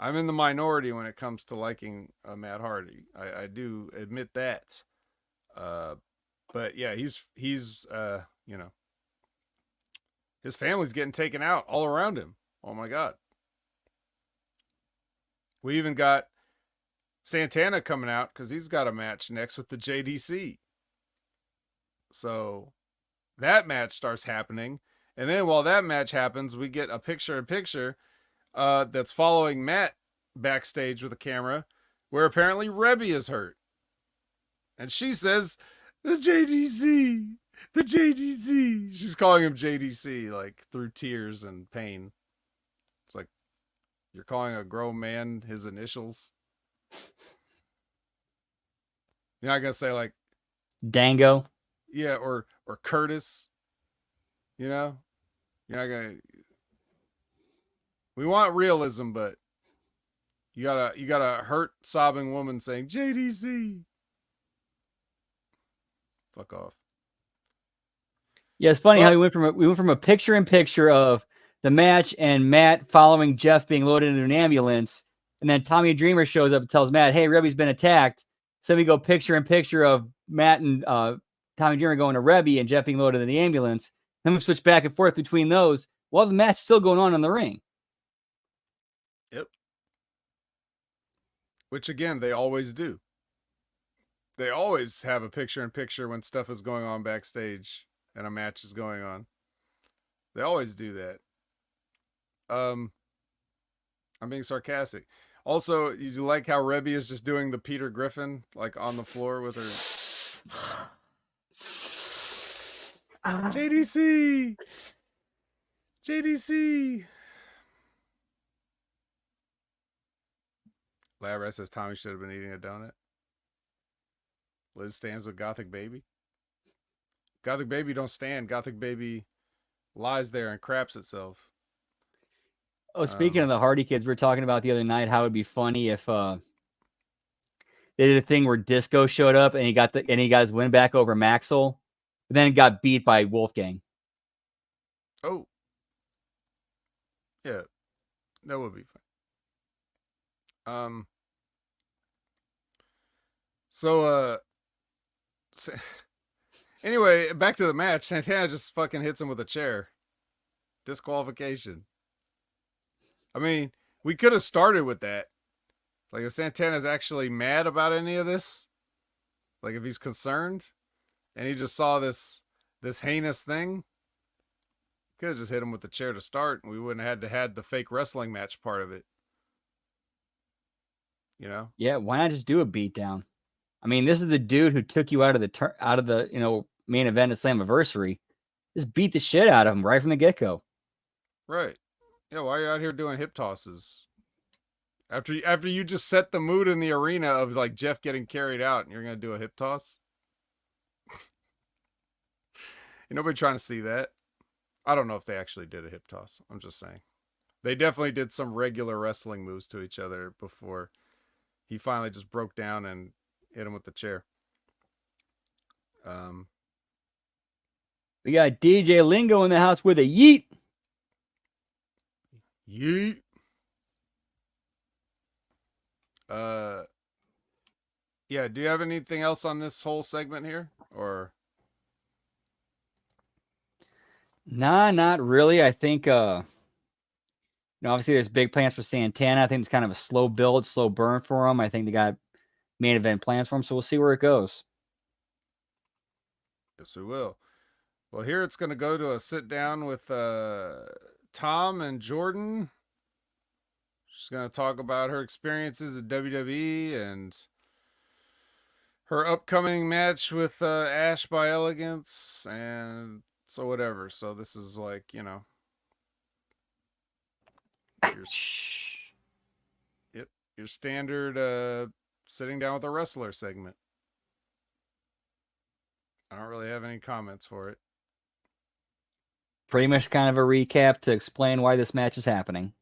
minority when it comes to liking Matt Hardy. I do admit that. But yeah, he's his family's getting taken out all around him. Oh my God. We even got Santana coming out because he's got a match next with the JDC. So that match starts happening. And then while that match happens, we get a picture-in-picture that's following Matt backstage with a camera, where apparently Rebby is hurt. And she says, the JDC. She's calling him JDC, like, through tears and pain. It's like, you're calling a grown man his initials? You're not going to say, like, Dango? Yeah, or Curtis. You're not going to... We want realism, but you got a hurt, sobbing woman saying, JDC. Fuck off. Yeah, it's funny how we went from a picture-in-picture of the match and Matt following Jeff being loaded into an ambulance, and then Tommy Dreamer shows up and tells Matt, "Hey, Rebby's been attacked." So we go picture-in-picture of Matt and Tommy Dreamer going to Rebby and Jeff being loaded in the ambulance. Then we switch back and forth between those while the match is still going on in the ring. Yep. Which again, they always do. They always have a picture-in-picture when stuff is going on backstage and a match is going on. They always do that. I'm being sarcastic. Also, you like how Rebby is just doing the Peter Griffin, like on the floor with her. JDC. Labrat says Tommy should have been eating a donut. Liz stands with Gothic Baby. Gothic Baby don't stand. Gothic Baby lies there and craps itself. Oh, speaking of the Hardy Kids, we were talking about the other night how it'd be funny if they did a thing where Disco showed up and he got his win back over Maxwell, but then got beat by Wolfgang. Oh, yeah, that would be fun. Anyway, back to the match. Santana just fucking hits him with a chair. disqualification. I mean, we could have started with that. Like if Santana's actually mad about any of this, like if he's concerned and he just saw this heinous thing, could have just hit him with the chair to start and we wouldn't have had the fake wrestling match part of it. You know? Yeah, why not just do a beatdown? I mean, this is the dude who took you out of the main event at Slammiversary. Just beat the shit out of him right from the get-go. Right. Yeah, why are you out here doing hip tosses? After you just set the mood in the arena of like Jeff getting carried out and you're going to do a hip toss? Ain't nobody trying to see that. I don't know if they actually did a hip toss. I'm just saying. They definitely did some regular wrestling moves to each other before he finally just broke down and hit him with the chair. We got DJ Lingo in the house with a yeet. Yeet. Yeah, do you have anything else on this whole segment here? Or Nah, not really. I think obviously there's big plans for Santana. I think it's kind of a slow build, slow burn for him. I think they got main event plans for him, so we'll see where it goes. yes, we will. Well, here it's going to go to a sit down with Tom and Jordan. She's going to talk about her experiences at WWE and her upcoming match with Ash by Elegance and so whatever. So this is like, your standard sitting down with a wrestler segment. I don't really have any comments for it. Pretty much kind of a recap to explain why this match is happening.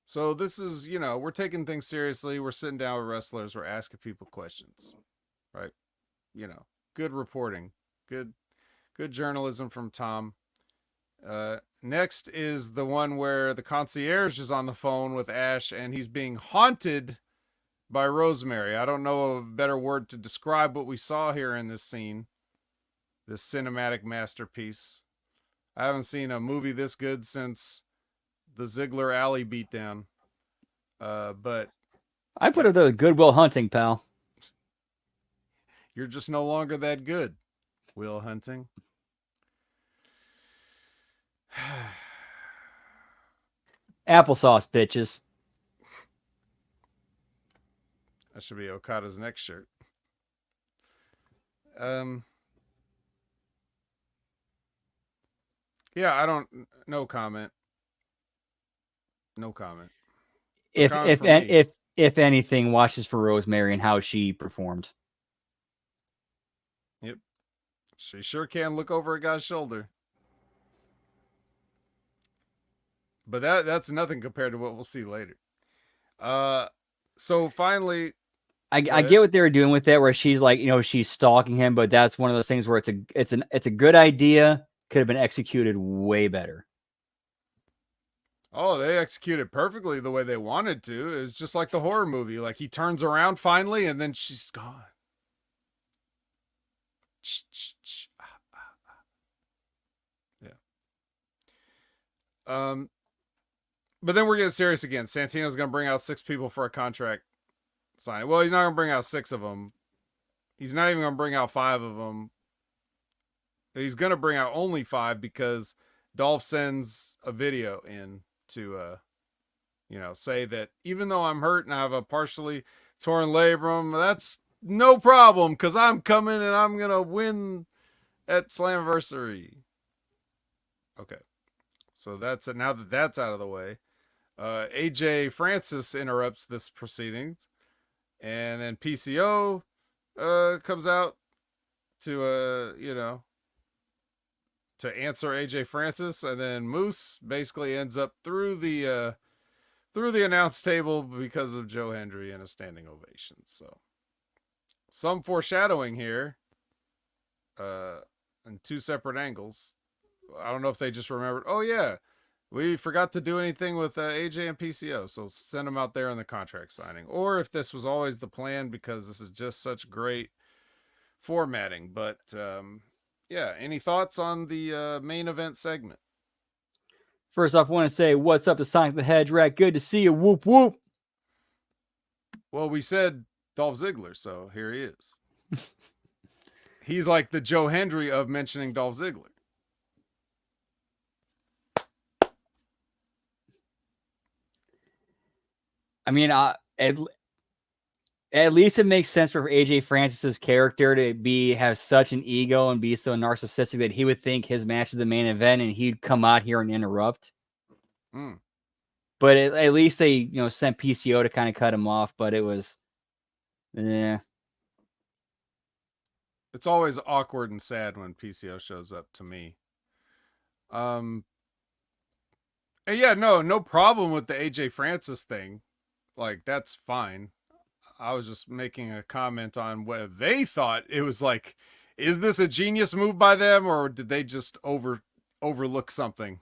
So this is, we're taking things seriously. We're sitting down with wrestlers. We're asking people questions, right? Good reporting, good journalism from Tom. Next is the one where the concierge is on the phone with Ash and he's being haunted by Rosemary. I don't know a better word to describe what we saw here in this scene, this cinematic masterpiece. I haven't seen a movie this good since the Ziggler Alley beatdown. But I put it there with Goodwill Hunting, pal. You're just no longer that good, Will Hunting. Applesauce, bitches. That should be Okada's next shirt. Yeah, I don't. No comment. No comment. If anything, watches for Rosemary and how she performed. Yep, she sure can look over a guy's shoulder. But that's nothing compared to what we'll see later. So finally, I get what they were doing with that, where she's like, she's stalking him, but that's one of those things where it's a good idea, could have been executed way better. Oh, they executed perfectly the way they wanted to. It's just like the horror movie. Like he turns around finally, and then she's gone. Yeah. But then we're getting serious again. Santino's going to bring out 6 people for a contract signing. Well, he's not going to bring out 6 of them. He's not even going to bring out 5 of them. He's going to bring out only 5 because Dolph sends a video in to, say that even though I'm hurt and I have a partially torn labrum, that's no problem because I'm coming and I'm going to win at Slammiversary. Okay. So now that that's out of the way, AJ Francis interrupts this proceedings, and then PCO comes out to to answer AJ Francis, and then Moose basically ends up through the announce table because of Joe Hendry and a standing ovation. So some foreshadowing here, in 2 separate angles. I don't know if they just remembered, oh yeah, we forgot to do anything with AJ and PCO, so send them out there in the contract signing. Or if this was always the plan because this is just such great formatting. But Yeah. Any thoughts on the main event segment? First off, I want to say what's up to Sonic the Hedgehog. Good to see you. Whoop whoop. Well, we said Dolph Ziggler, so here he is. He's like the Joe Hendry of mentioning Dolph Ziggler. I mean, at least it makes sense for AJ Francis's character to have such an ego and be so narcissistic that he would think his match is the main event and he'd come out here and interrupt. Mm. But at least they, sent PCO to kind of cut him off. But it was, It's always awkward and sad when PCO shows up to me. Yeah, no problem with the AJ Francis thing. Like, that's fine. I was just making a comment on whether they thought it was like, is this a genius move by them, or did they just overlook something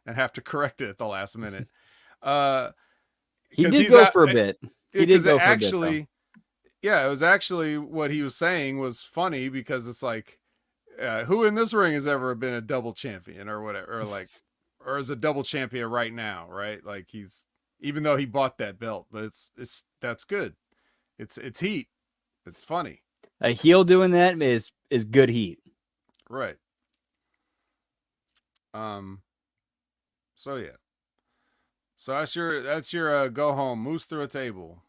and have to correct it at the last minute? He did go for a bit. He did go for a bit. Yeah, it was actually what he was saying was funny because it's like, who in this ring has ever been a double champion or whatever, or is a double champion right now, right? Like even though he bought that belt, but that's good. It's heat. It's funny. A heel doing that is good heat. Right. So yeah. So that's your go home, moose through a table.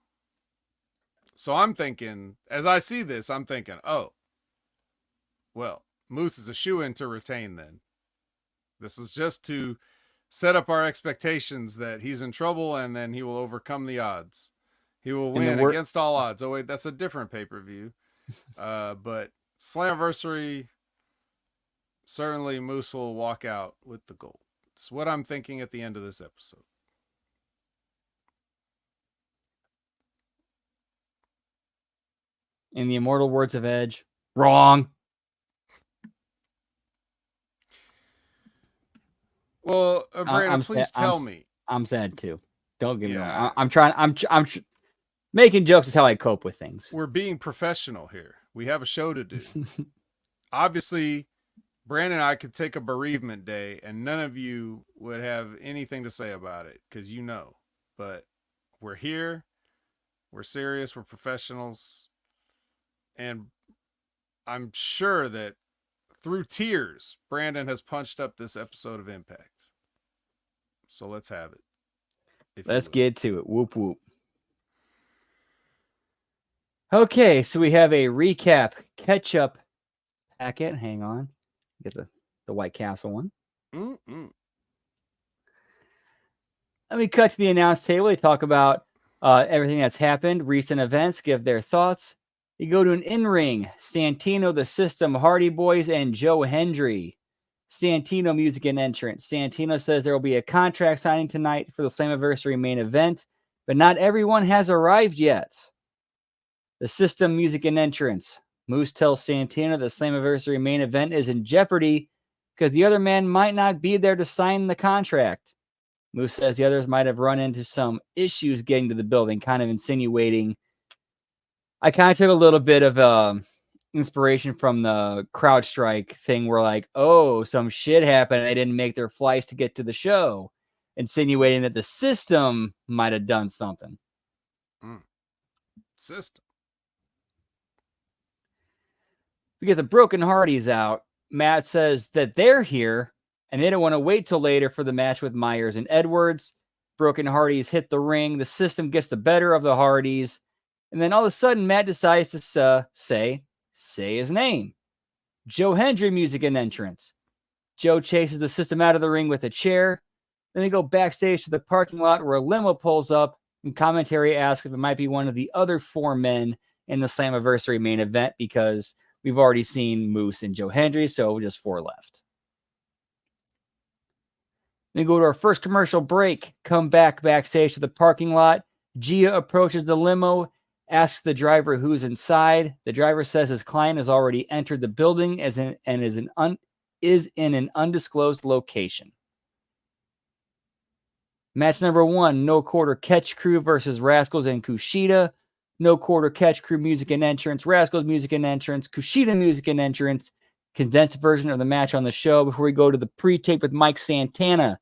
So I'm thinking, as I see this, I'm thinking, oh, well, Moose is a shoo-in to retain then. This is just to set up our expectations that he's in trouble and then he will overcome the odds. He will win against all odds. Oh, wait, that's a different pay-per-view. But Slammiversary, certainly Moose will walk out with the gold. It's what I'm thinking at the end of this episode. In the immortal words of Edge, wrong. Well, Brandon, please tell me. I'm sad too. Don't get me wrong. I'm making jokes is how I cope with things. We're being professional here. We have a show to do. Obviously, Brandon and I could take a bereavement day and none of you would have anything to say about it because you know. But we're here. We're serious. We're professionals. And I'm sure that through tears, Brandon has punched up this episode of Impact. So let's have it. Let's get to it. Whoop, whoop. Okay, so we have a recap catch-up packet. Hang on. Get the White Castle one. Let me cut to the announce table. They talk about everything that's happened, recent events, give their thoughts. You go to an in-ring. Santino, the System, Hardy Boys, and Joe Hendry. Santino music and entrance. Santino says there will be a contract signing tonight for the Slammiversary main event, but not everyone has arrived yet. The System music and entrance. Moose tells Santino the Slammiversary main event is in jeopardy because the other man might not be there to sign the contract. Moose says the others might have run into some issues getting to the building, kind of insinuating. I kind of took a little bit of inspiration from the CrowdStrike thing where like, oh, some shit happened and they didn't make their flights to get to the show, insinuating that the System might have done something. System. We get the Broken Hardys out. Matt says that they're here and they don't want to wait till later for the match with Myers and Edwards. Broken Hardys hit the ring. The System gets the better of the Hardys. And then all of a sudden, Matt decides to say his name. Joe Hendry music and entrance. Joe chases the System out of the ring with a chair. Then they go backstage to the parking lot where a limo pulls up and commentary asks if it might be one of the other four men in the Slammiversary main event because we've already seen Moose and Joe Hendry, so just four left. Then go to our first commercial break. Come backstage to the parking lot. Gia approaches the limo, asks the driver who's inside. The driver says his client has already entered the building is in an undisclosed location. Match number 1, No Quarter Catch Crew versus Rascals and Kushida. No Quarter Catch Crew music and entrance. Rascals music and entrance. Kushida music and entrance. condensed version of the match on the show before we go to the pre-tape with Mike Santana.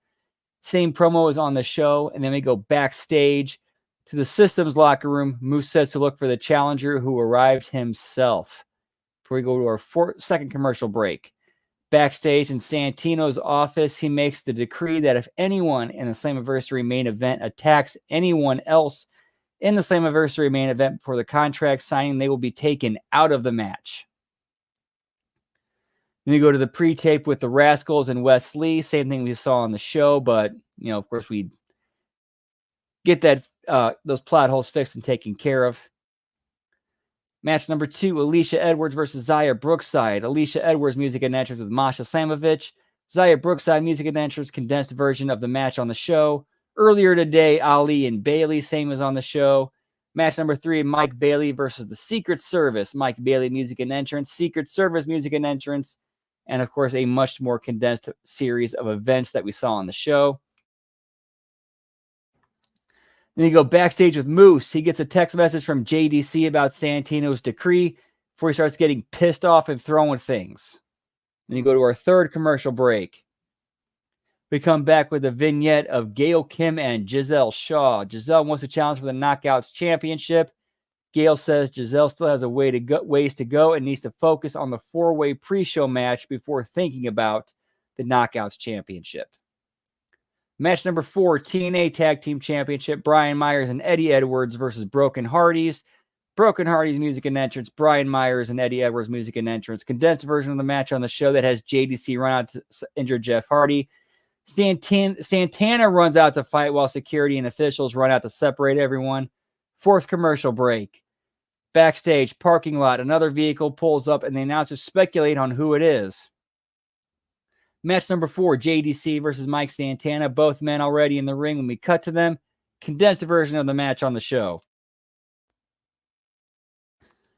Same promo is on the show, and then we go backstage to the Systems locker room. Moose says to look for the challenger who arrived himself. Before we go to our second commercial break. Backstage in Santino's office, he makes the decree that if anyone in the Slammiversary main event attacks anyone else in the Slammiversary main event before the contract signing, they will be taken out of the match. Then we go to the pre-tape with the Rascals and Wes Lee. Same thing we saw on the show, but, of course, we get that those plot holes fixed and taken care of. Match number 2, Alicia Edwards versus Zaya Brookside. Alicia Edwards music and entrance with Masha Slamovich. Zaya Brookside music and entrance, condensed version of the match on the show. Earlier today, Ali and Bailey, same as on the show. Match number 3, Mike Bailey versus the Secret Service. Mike Bailey music and entrance, Secret Service music and entrance, and of course a much more condensed series of events that we saw on the show. Then you go backstage with Moose. He gets a text message from JDC about Santino's decree before he starts getting pissed off and throwing things. Then you go to our third commercial break. We come back with a vignette of Gail Kim and Giselle Shaw. Giselle wants to challenge for the Knockouts Championship. Gail says Giselle still has ways to go and needs to focus on the 4-way pre-show match before thinking about the Knockouts Championship. Match number 4, TNA Tag Team Championship, Brian Myers and Eddie Edwards versus Broken Hardys. Broken Hardys music and entrance, Brian Myers and Eddie Edwards music and entrance. Condensed version of the match on the show that has JDC run out to injure Jeff Hardy. Santana runs out to fight while security and officials run out to separate everyone. Fourth commercial break. Backstage, parking lot, another vehicle pulls up and the announcers speculate on who it is. Match number 4, JDC versus Mike Santana. Both men already in the ring when we cut to them. Condensed version of the match on the show.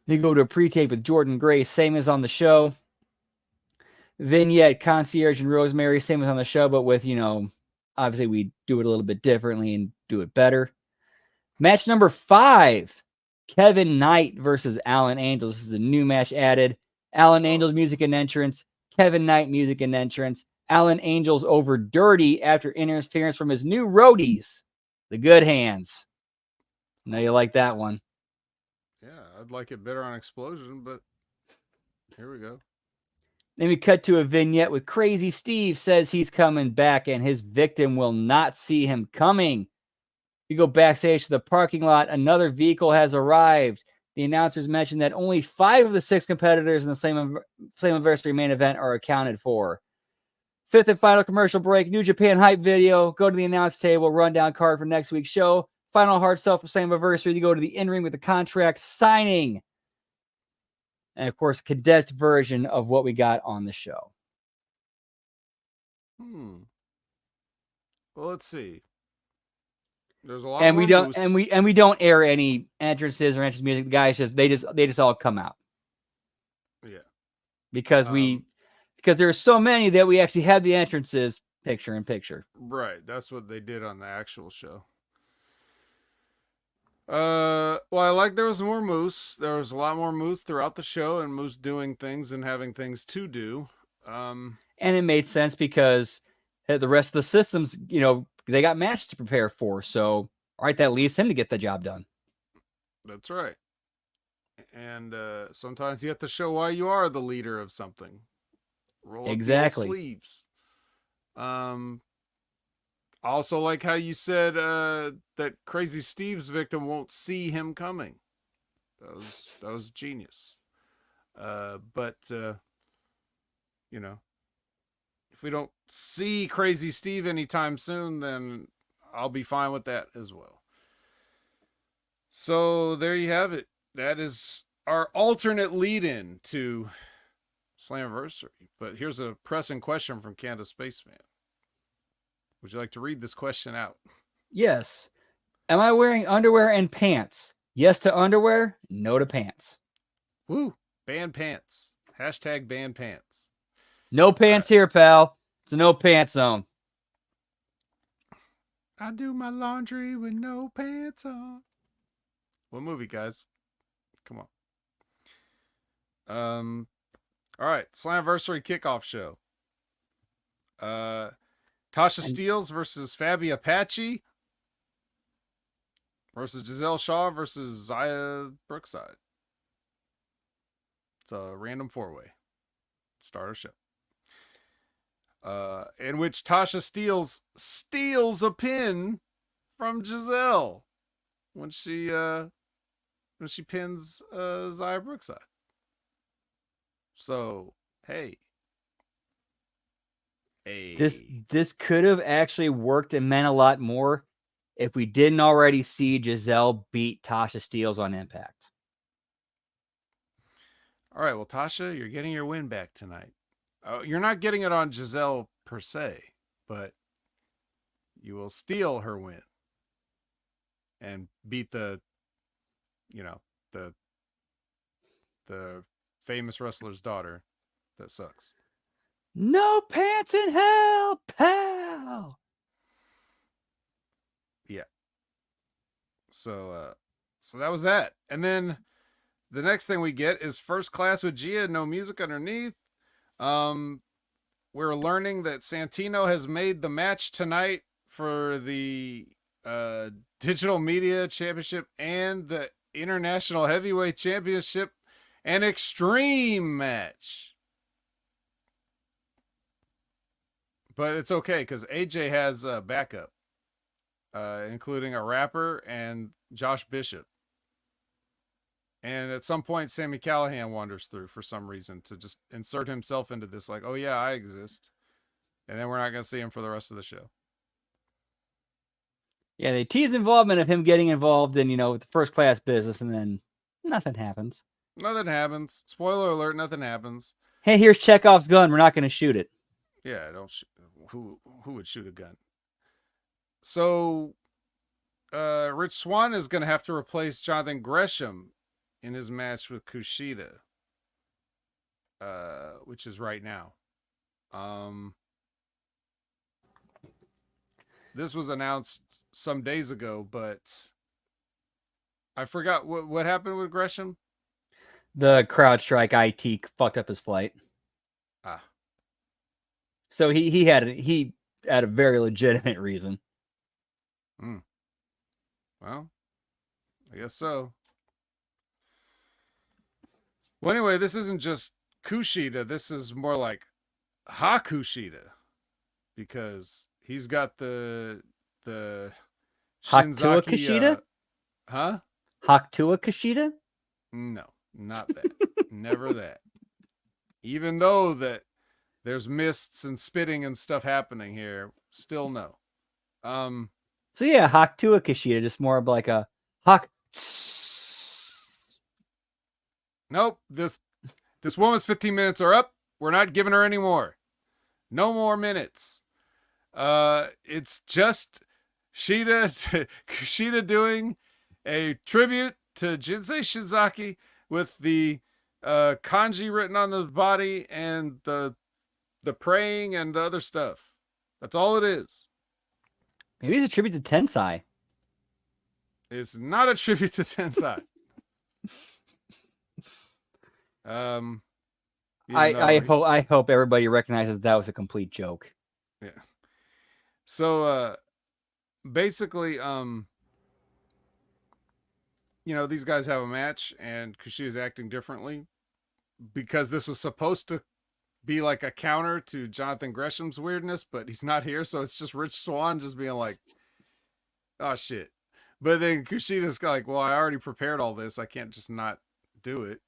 They go to a pre-tape with Jordan Gray, same as on the show. Vignette, Concierge, and Rosemary, same as on the show, but with, obviously we do it a little bit differently and do it better. Match number 5, Kevin Knight versus Alan Angels. This is a new match added. Alan Angels music and entrance. Kevin Knight music and entrance. Alan Angels over Dirty after interference from his new roadies, the Good Hands. I know you like that one. Yeah, I'd like it better on Explosion, but here we go. Then we cut to a vignette with Crazy Steve says he's coming back and his victim will not see him coming. We go backstage to the parking lot. Another vehicle has arrived. The announcers mentioned that only 5 of the 6 competitors in the Slammiversary main event are accounted for. Fifth and final commercial break. New Japan hype video. Go to the announce table. Rundown card for next week's show. Final hard sell for Slammiversary. You go to the in-ring with the contract signing. And, of course, condensed version of what we got on the show. Well, let's see. There's a lot And more we don't moose. and we don't air any entrances or entrance music. The guys they just all come out. Yeah. Because there are so many that we actually had the entrances picture in picture. Right. That's what they did on the actual show. Well, I like there was more moose. There was a lot more moose throughout the show and moose doing things and having things to do. And it made sense because the rest of the systems, they got matches to prepare for. So, all right, that leaves him to get the job done. That's right. And sometimes you have to show why you are the leader of something. Roll up the old sleeves. I also like how you said that Crazy Steve's victim won't see him coming. That was genius. But if we don't see Crazy Steve anytime soon, then I'll be fine with that as well. So there you have it. That is our alternate lead-in to Slammiversary. But here's a pressing question from Canada Spaceman. Would you like to read this question out? Yes. Am I wearing underwear and pants? Yes to underwear, no to pants. Woo. Ban pants. Hashtag ban pants. No pants here, pal. It's a no pants zone. I do my laundry with no pants on. What movie, guys? Come on. All right, Slammiversary kickoff show. Tasha And Steeles versus Fabi Apache versus Giselle Shaw versus Zaya Brookside. It's a random 4-way. Start our show. In which Tasha steals a pin from Giselle when she pins Zaya Brookside. So hey, this could have actually worked and meant a lot more if we didn't already see Giselle beat Tasha Steeles on Impact. All right, well, Tasha, you're getting your win back tonight. You're not getting it on Giselle per se, but you will steal her win and beat the the famous wrestler's daughter that sucks. No pants in hell, pal. Yeah. So that was that. And then the next thing we get is First Class with Gia, no music underneath. We're learning that Santino has made the match tonight for the Digital Media Championship and the International Heavyweight Championship an extreme match. But it's okay because AJ has a backup, including a rapper and Josh Bishop. And at some point, Sami Callihan wanders through for some reason to just insert himself into this, like, oh yeah, I exist. And then we're not going to see him for the rest of the show. Yeah, they tease involvement of him getting involved in, with the First Class business, and then nothing happens. Nothing happens. Spoiler alert, nothing happens. Hey, here's Chekhov's gun. We're not going to shoot it. Yeah, don't who would shoot a gun? So Rich Swann is going to have to replace Jonathan Gresham in his match with Kushida, which is right now. This was announced some days ago, but I forgot what happened with Gresham. The CrowdStrike IT fucked up his flight. So he had a very legitimate reason. Well, I guess so. Well, anyway, this isn't just Kushida. This is more like Hakushida, because he's got the Hakutua Shinzaki. Kushida? Huh? Hakutua Kushida? No, not that. Never that. Even though that there's mists and spitting and stuff happening here, still no. So yeah, Hakutua Kushida, just more of like a Hak. Nope. This woman's 15 minutes are up. We're not giving her any more. No more minutes. It's just Kushida doing a tribute to Jinsei Shinzaki with the kanji written on the body and the praying and the other stuff. That's all it is. Maybe it's a tribute to Tensai. It's not a tribute to Tensai. I hope everybody recognizes that was a complete joke. Yeah. So basically, these guys have a match and Kushida's acting differently because this was supposed to be like a counter to Jonathan Gresham's weirdness, but he's not here, so it's just Rich Swann just being like, oh shit. But then Kushida's like, well, I already prepared all this. I can't just not do it.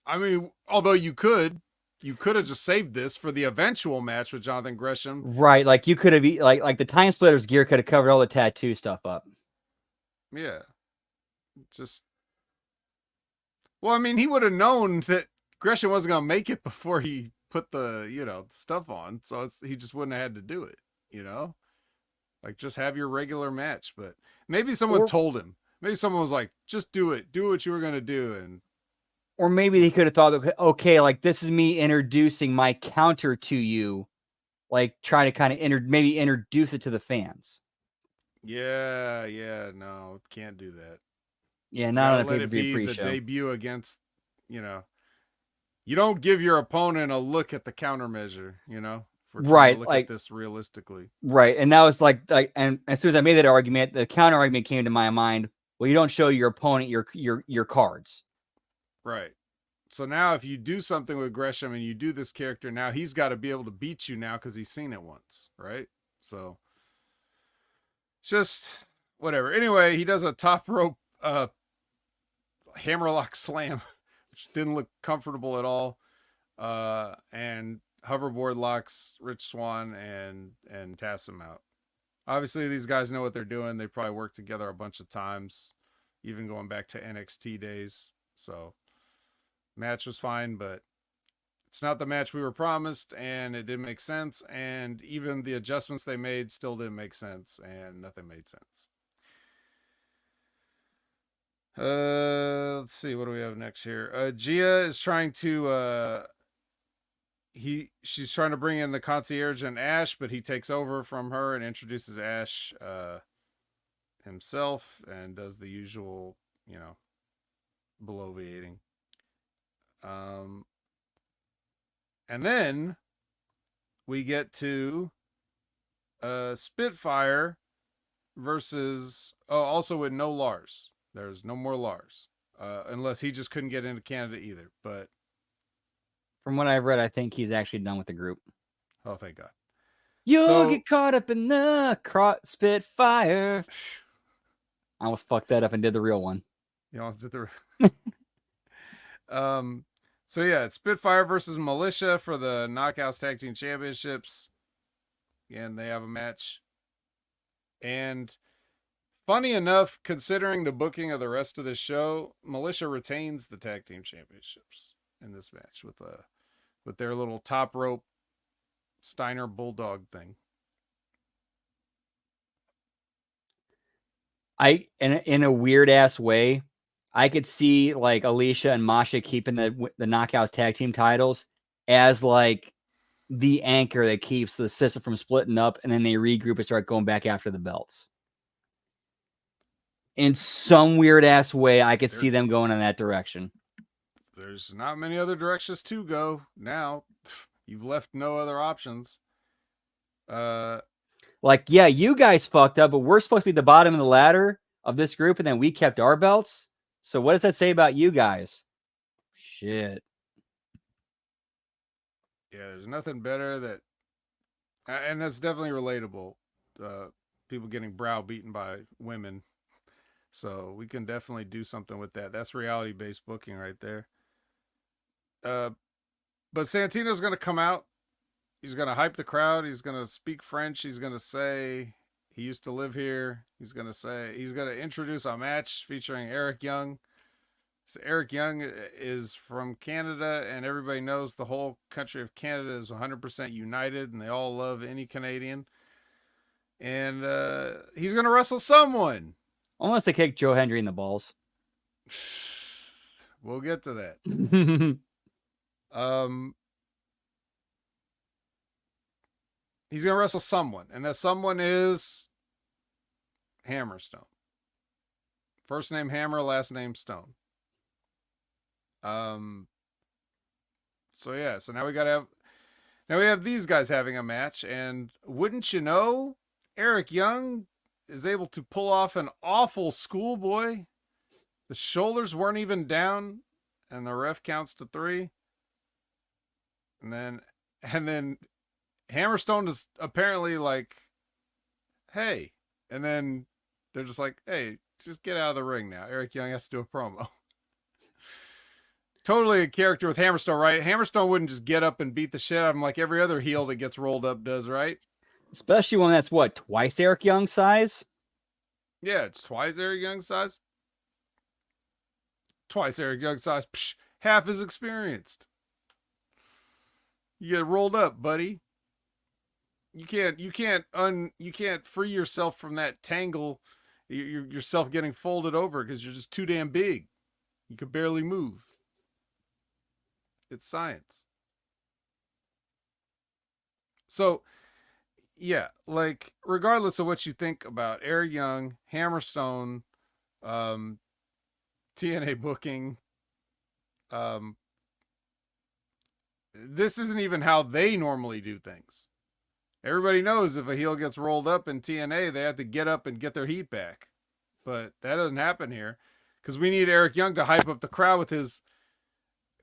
I mean, although you could have just saved this for the eventual match with Jonathan Gresham. Right, like you could have, like the Time Splitters gear could have covered all the tattoo stuff up. Yeah. Well, I mean, he would have known that Gresham wasn't going to make it before he put the, stuff on. So he just wouldn't have had to do it, Like, just have your regular match. But maybe someone told him. Maybe someone was like, just do it. Do what you were going to do. Or maybe they could have thought, okay, like this is me introducing my counter to you. Like trying to kind of maybe introduce it to the fans. Yeah, no, can't do that. Yeah, not on a pay-per-view pre-show. The debut against, you don't give your opponent a look at the countermeasure, you know, if we're trying to Right, look at like this realistically. right, and that was like, and as soon as I made that argument, the counter argument came to my mind. Well, you don't show your opponent your cards. Right. So now if you do something with Gresham and you do this character, now he's got to be able to beat you now because he's seen it once, right? So it's just whatever. Anyway, he does a top rope hammerlock slam, which didn't look comfortable at all. And hoverboard locks Rich Swann and tass him out. Obviously, these guys know what they're doing. They probably worked together a bunch of times, even going back to NXT days. So match was fine, but it's not the match we were promised, and it didn't make sense. And even the adjustments they made still didn't make sense, and nothing made sense. Let's see, what do we have next here? Gia is trying to she's trying to bring in the concierge and Ash, but he takes over from her and introduces Ash himself and does the usual, you know, bloviating. And then we get to Spitfire versus also with no Lars. There's no more Lars. Unless he just couldn't get into Canada either. But From what I've read, I think he's actually done with the group. oh, thank God. You'll get caught up in the Spitfire. I almost fucked that up and did the real one. You almost did the so yeah, it's Spitfire versus Militia for the Knockouts Tag Team Championships. And they have a match. And funny enough, considering the booking of the rest of the show, Militia retains the Tag Team Championships in this match with their little top rope Steiner Bulldog thing. In a weird ass way, I could see like Alicia and Masha keeping the Knockouts tag team titles as like the anchor that keeps the system from splitting up, and then they regroup and start going back after the belts. In some weird ass way, I could see them going in that direction. There's not many other directions to go now. You've left no other options. Like, yeah, you guys fucked up, but we're supposed to be the bottom of the ladder of this group, and then we kept our belts. So what does that say about you guys? Shit. Yeah, there's nothing better that, and that's definitely relatable. People getting browbeaten by women. So we can definitely do something with that. That's reality-based booking right there. But Santino's going to come out. He's going to hype the crowd. He's going to speak French. He's going to say he used to live here. He's going to introduce a match featuring Eric Young. So Eric Young is from Canada, and everybody knows the whole country of Canada is 100% united, and they all love any Canadian. And he's going to wrestle someone. Unless they kick Joe Hendry in the balls. We'll get to that. He's going to wrestle someone, and that someone is Hammerstone. First name Hammer, last name Stone. So yeah, so now we have these guys having a match, and wouldn't you know, Eric Young is able to pull off an awful schoolboy. The shoulders weren't even down, and the ref counts to 3. And then Hammerstone is apparently like, hey. And then they're just like, hey, just get out of the ring now. Eric Young has to do a promo. Totally a character with Hammerstone, right? Hammerstone wouldn't just get up and beat the shit out of him like every other heel that gets rolled up does, right? Especially when that's what, twice Eric Young's size? Yeah, it's twice Eric Young's size. Twice Eric Young's size. Psh, half as experienced. You get rolled up, buddy. You can't free yourself from that tangle. Yourself getting folded over because you're just too damn big. You could barely move. It's science. So, yeah, like regardless of what you think about Eric Young, Hammerstone, TNA booking, this isn't even how they normally do things. Everybody knows if a heel gets rolled up in TNA, they have to get up and get their heat back. But that doesn't happen here because we need Eric Young to hype up the crowd with his.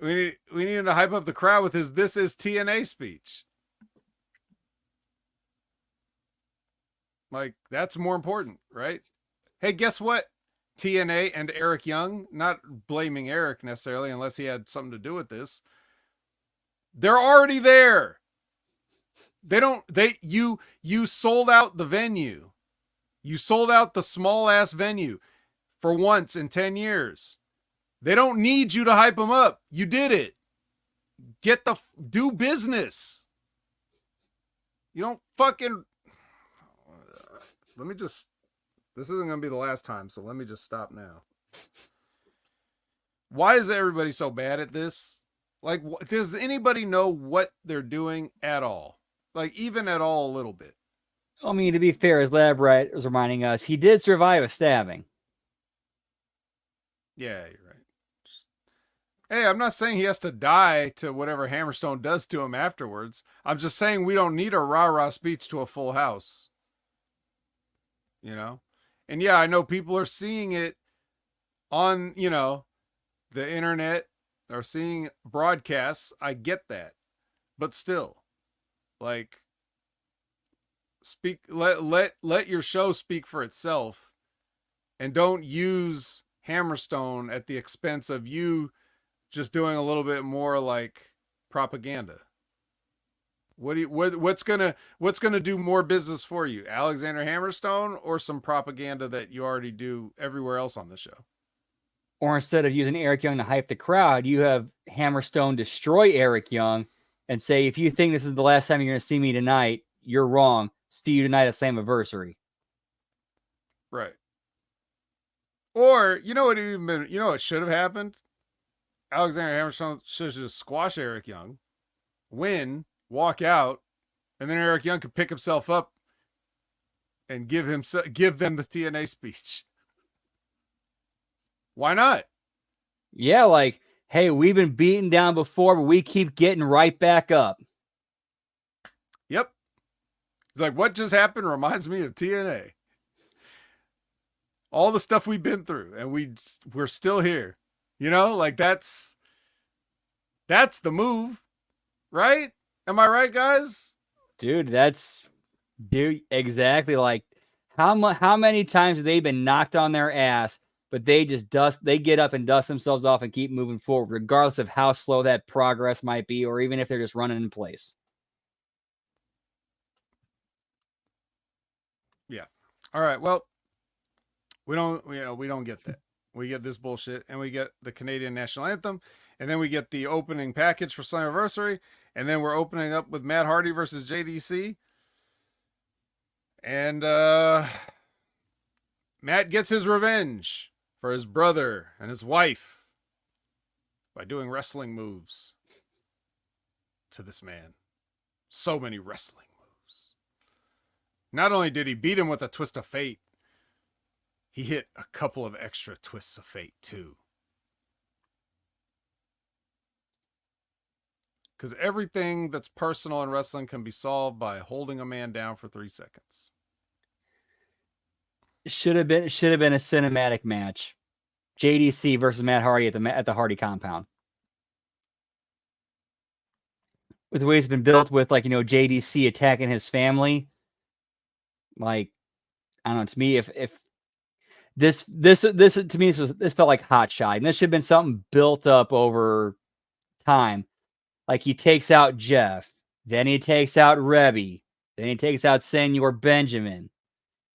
We need him to hype up the crowd with his "This is TNA" speech. Like, that's more important, right? Hey, guess what? TNA and Eric Young, not blaming Eric necessarily, unless he had something to do with this. They're already there. You sold out the venue. You sold out the small ass venue for once in 10 years. They don't need you to hype them up. You did it. Do business. You don't fucking. This isn't going to be the last time, so let me just stop now. Why is everybody so bad at this? Like, does anybody know what they're doing at all? Like, even at all a little bit? I mean, to be fair, as Lab Rat was reminding us, he did survive a stabbing. Yeah, you're right. Hey, I'm not saying he has to die to whatever Hammerstone does to him afterwards. I'm just saying we don't need a rah-rah speech to a full house. You know? And yeah, I know people are seeing it on, the internet, or seeing broadcasts. I get that. But still, like, let your show speak for itself, and don't use Hammerstone at the expense of you just doing a little bit more like propaganda. What's gonna do more business for you, Alexander Hammerstone or some propaganda that you already do everywhere else on the show? Or instead of using Eric Young to hype the crowd, you have Hammerstone destroy Eric Young and say, if you think this is the last time you're going to see me tonight, you're wrong. See you tonight at Slammiversary. Right. Or, what should have happened? Alexander Hammerstone should just squash Eric Young, win, walk out, and then Eric Young could pick himself up and give them the TNA speech. Why not? Yeah, like, hey, we've been beaten down before, but we keep getting right back up. Yep. It's like, what just happened reminds me of TNA. All the stuff we've been through, and we're still here. Like, that's the move, right? Am I right, guys? Dude, exactly. Like, how many times have they been knocked on their ass, but they get up and dust themselves off and keep moving forward, regardless of how slow that progress might be, or even if they're just running in place. Yeah. All right. Well, we don't get that. We get this bullshit, and we get the Canadian national anthem, and then we get the opening package for Slammiversary, and then we're opening up with Matt Hardy versus JDC. And Matt gets his revenge for his brother and his wife by doing wrestling moves to this man. So many wrestling moves. Not only did he beat him with a twist of fate, he hit a couple of extra twists of fate too. Because everything that's personal in wrestling can be solved by holding a man down for 3 seconds. Should have been a cinematic match. JDC versus Matt Hardy at the Hardy compound. With the way it's been built, with JDC attacking his family. Like, I don't know. To me, if this to me, this felt like hot shot, and this should have been something built up over time. Like, he takes out Jeff, then he takes out Rebby, then he takes out Senor Benjamin,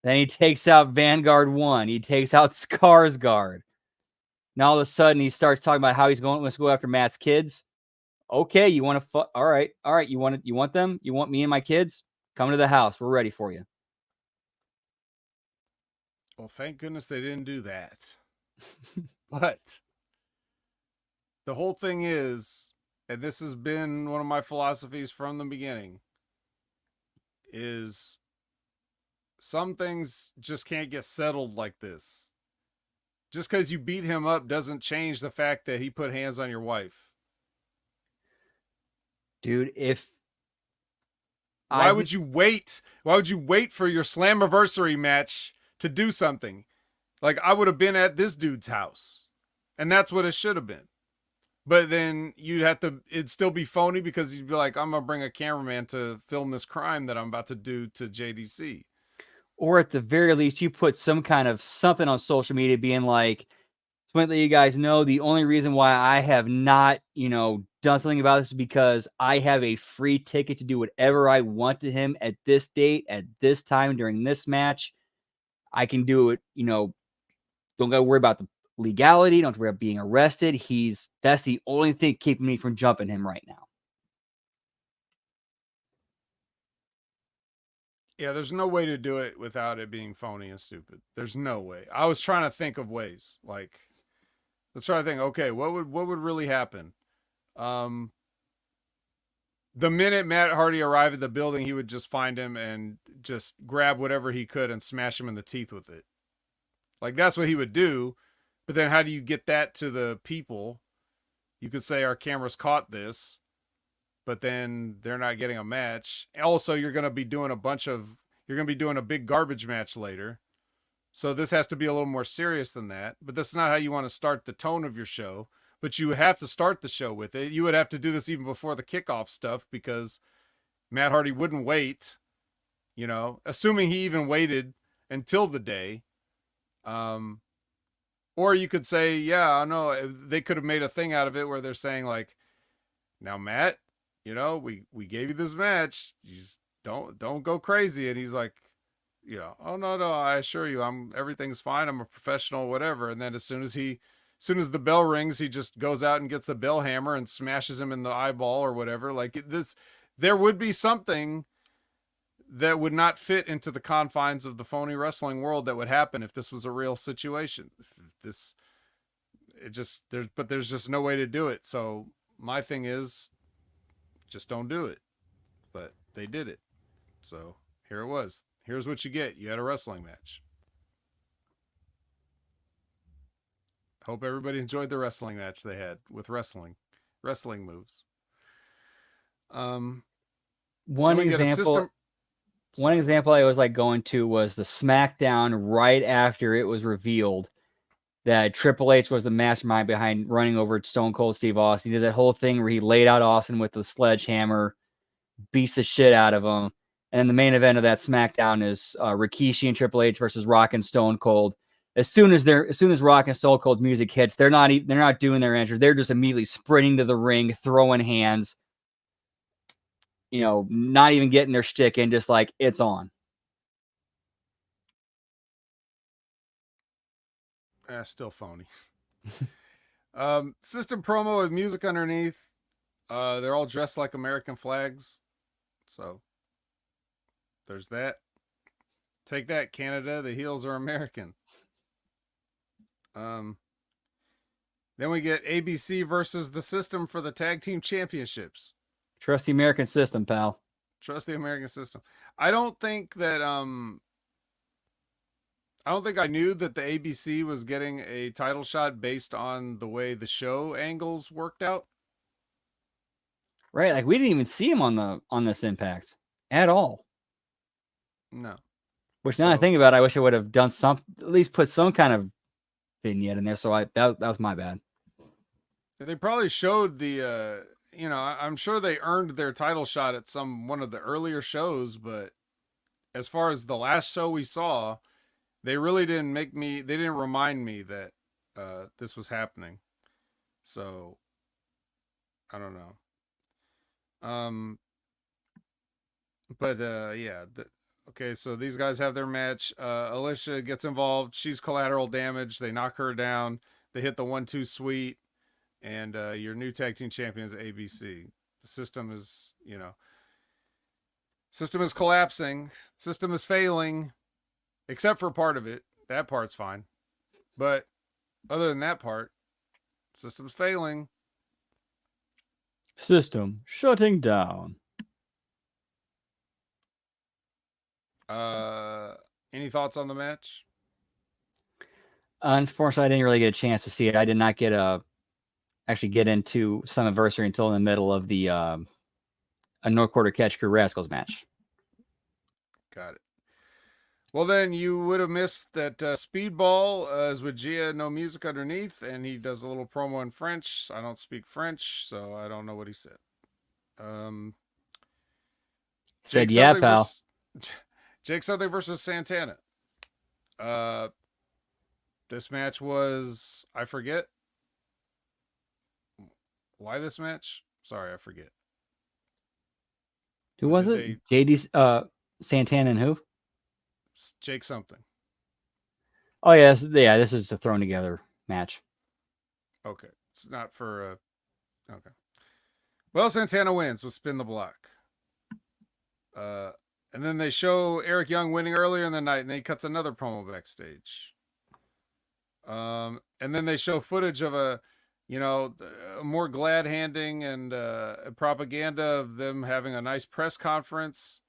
then he takes out Vanguard 1, he takes out Skarsgård. Now all of a sudden he starts talking about how he's going to go after Matt's kids. Okay, you want to all right. You want them? You want me and my kids? Come to the house. We're ready for you. Well, thank goodness they didn't do that. But the whole thing is, and this has been one of my philosophies from the beginning, is some things just can't get settled like this. Just because you beat him up doesn't change the fact that he put hands on your wife. Dude, if Why would you wait? Why would you wait for your Slammiversary match to do something? Like, I would have been at this dude's house. And that's what it should have been. But then you'd have to, it'd still be phony because you'd be like, I'm going to bring a cameraman to film this crime that I'm about to do to JDC. Or at the very least, you put some kind of something on social media being like, just want to let you guys know the only reason why I have not, done something about this is because I have a free ticket to do whatever I want to him at this date, at this time, during this match. I can do it, don't gotta worry about the legality, don't have to worry about being arrested. That's the only thing keeping me from jumping him right now. Yeah, there's no way to do it without it being phony and stupid. There's no way. I was trying to think of ways. Like, let's try to think, okay, what would really happen? The minute Matt Hardy arrived at the building, he would just find him and just grab whatever he could and smash him in the teeth with it. Like, that's what he would do. But then how do you get that to the people? You could say our cameras caught this, but then they're not getting a match. Also, you're going to be doing a big garbage match later. So this has to be a little more serious than that. But that's not how you want to start the tone of your show. But you have to start the show with it. You would have to do this even before the kickoff stuff because Matt Hardy wouldn't wait, assuming he even waited until the day. Or you could say, yeah, I know they could have made a thing out of it where they're saying like, now Matt, we gave you this match. You just don't go crazy. And he's like, oh no, I assure you, everything's fine. I'm a professional, whatever. And then as soon as the bell rings, he just goes out and gets the bell hammer and smashes him in the eyeball or whatever. Like there would be something that would not fit into the confines of the phony wrestling world that would happen if this was a real situation. There's just no way to do it. So my thing is, just don't do it. But they did it. So here it was. Here's what you get. You had a wrestling match. Hope everybody enjoyed the wrestling match they had with wrestling moves. One example I was like going to was the SmackDown right after it was revealed that Triple H was the mastermind behind running over Stone Cold Steve Austin. He did that whole thing where he laid out Austin with the sledgehammer, beats the shit out of him. And the main event of that SmackDown is Rikishi and Triple H versus Rock and Stone Cold. As soon as Rock and Stone Cold's music hits, they're not doing their entrance. They're just immediately sprinting to the ring, throwing hands. Not even getting their shtick in, just like it's on. Still phony. System promo with music underneath. They're all dressed like American flags. So there's that. Take that, Canada. The heels are American. Then we get ABC versus the System for the tag team championships. Trust the American system, pal. Trust the American system. I don't think I knew that the ABC was getting a title shot based on the way the show angles worked out. Right, like we didn't even see him on this Impact at all. No. Which now I think about it, I wish I would have done at least put some kind of vignette in there. So that was my bad. They probably showed the I'm sure they earned their title shot at one of the earlier shows, but as far as the last show we saw, they really didn't remind me that this was happening. So I don't know. Okay, so these guys have their match. Alicia gets involved. She's collateral damage. They knock her down. They hit the 1-2 sweet. And your new tag team champions, ABC. The system is, system is collapsing. System is failing, except for part of it. That part's fine. But other than that part, system's failing. System shutting down. Any thoughts on the match? Unfortunately, I didn't really get a chance to see it. I did not actually get into Slammiversary until in the middle of the a No Quarter Catch Crew Rascals match. Got it. Well, then you would have missed that Speedball is with Gia, no music underneath, and he does a little promo in French. I don't speak French, so I don't know what he said. Said, yeah, pal. Jake Something versus Santana. This match was, I forget why this match. Sorry, I forget. Who was it? JD Santana and who? Jake Something. Oh yes, yeah. This is a thrown together match. Okay, it's not for. Okay. Well, Santana wins with Spin the Block. And then they show Eric Young winning earlier in the night, and then he cuts another promo backstage. And then they show footage of a more glad handing and propaganda of them having a nice press conference,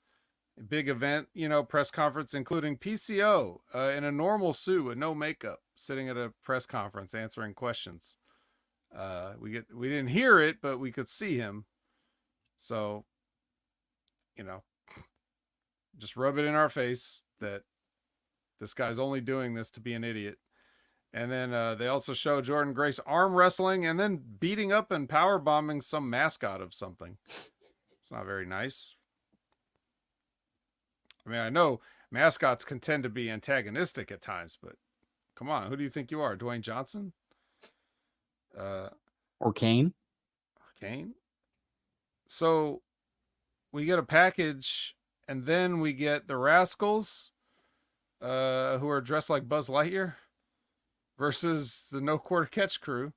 a big event, press conference, including PCO in a normal suit with no makeup, sitting at a press conference answering questions. We didn't hear it, but we could see him. So, just rub it in our face that this guy's only doing this to be an idiot. And then they also show Jordan Grace arm wrestling and then beating up and power bombing some mascot of something. It's not very nice. I mean, I know mascots can tend to be antagonistic at times, but come on, who do you think you are, Dwayne Johnson? Or Kane? Kane. So we get a package, and then we get the Rascals, who are dressed like Buzz Lightyear, versus the No Quarter Catch Crew,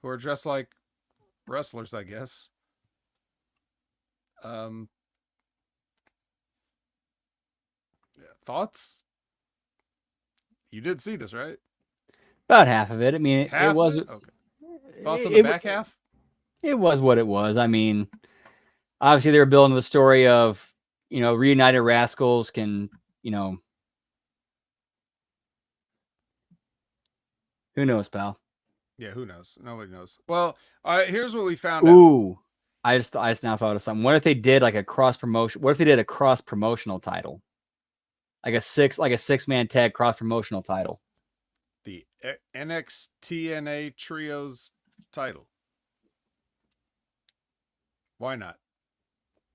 who are dressed like wrestlers, I guess. Yeah, thoughts? You did see this, right? About half of it. I mean, half it was. Okay. Thoughts on the back half? It was what it was. I mean, obviously they were building the story of, reunited Rascals can, who knows, pal? Yeah, who knows? Nobody knows. Well, here's what we found out. Ooh, I just now thought of something. What if they did like a cross promotion? What if they did a cross promotional title, like a 6-man tag cross promotional title? The NXTNA Trios title. Why not?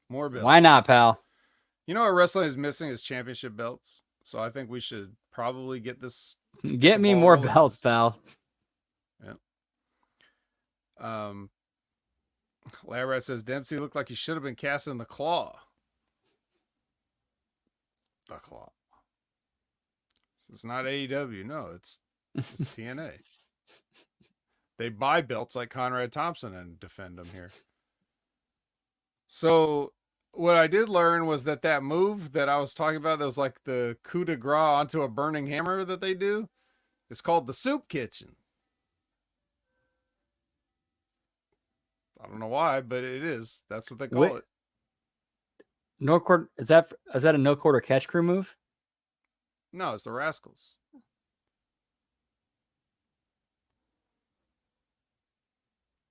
More belts. Why not, pal? You know what wrestling is missing is championship belts. So I think we should probably get this. Get me more belts, pal. Yeah. Labrat says Dempsey looked like he should have been casting the Claw. The Claw. It's not AEW. No, it's TNA. They buy belts like Conrad Thompson and defend them here. So what I did learn was that move that I was talking about, that was like the coup de grace onto a burning hammer that they do, is called the Soup Kitchen. I don't know why, but it is. That's what they call it. No quarter, is that a No Quarter Catch Crew move? No, it's the Rascals.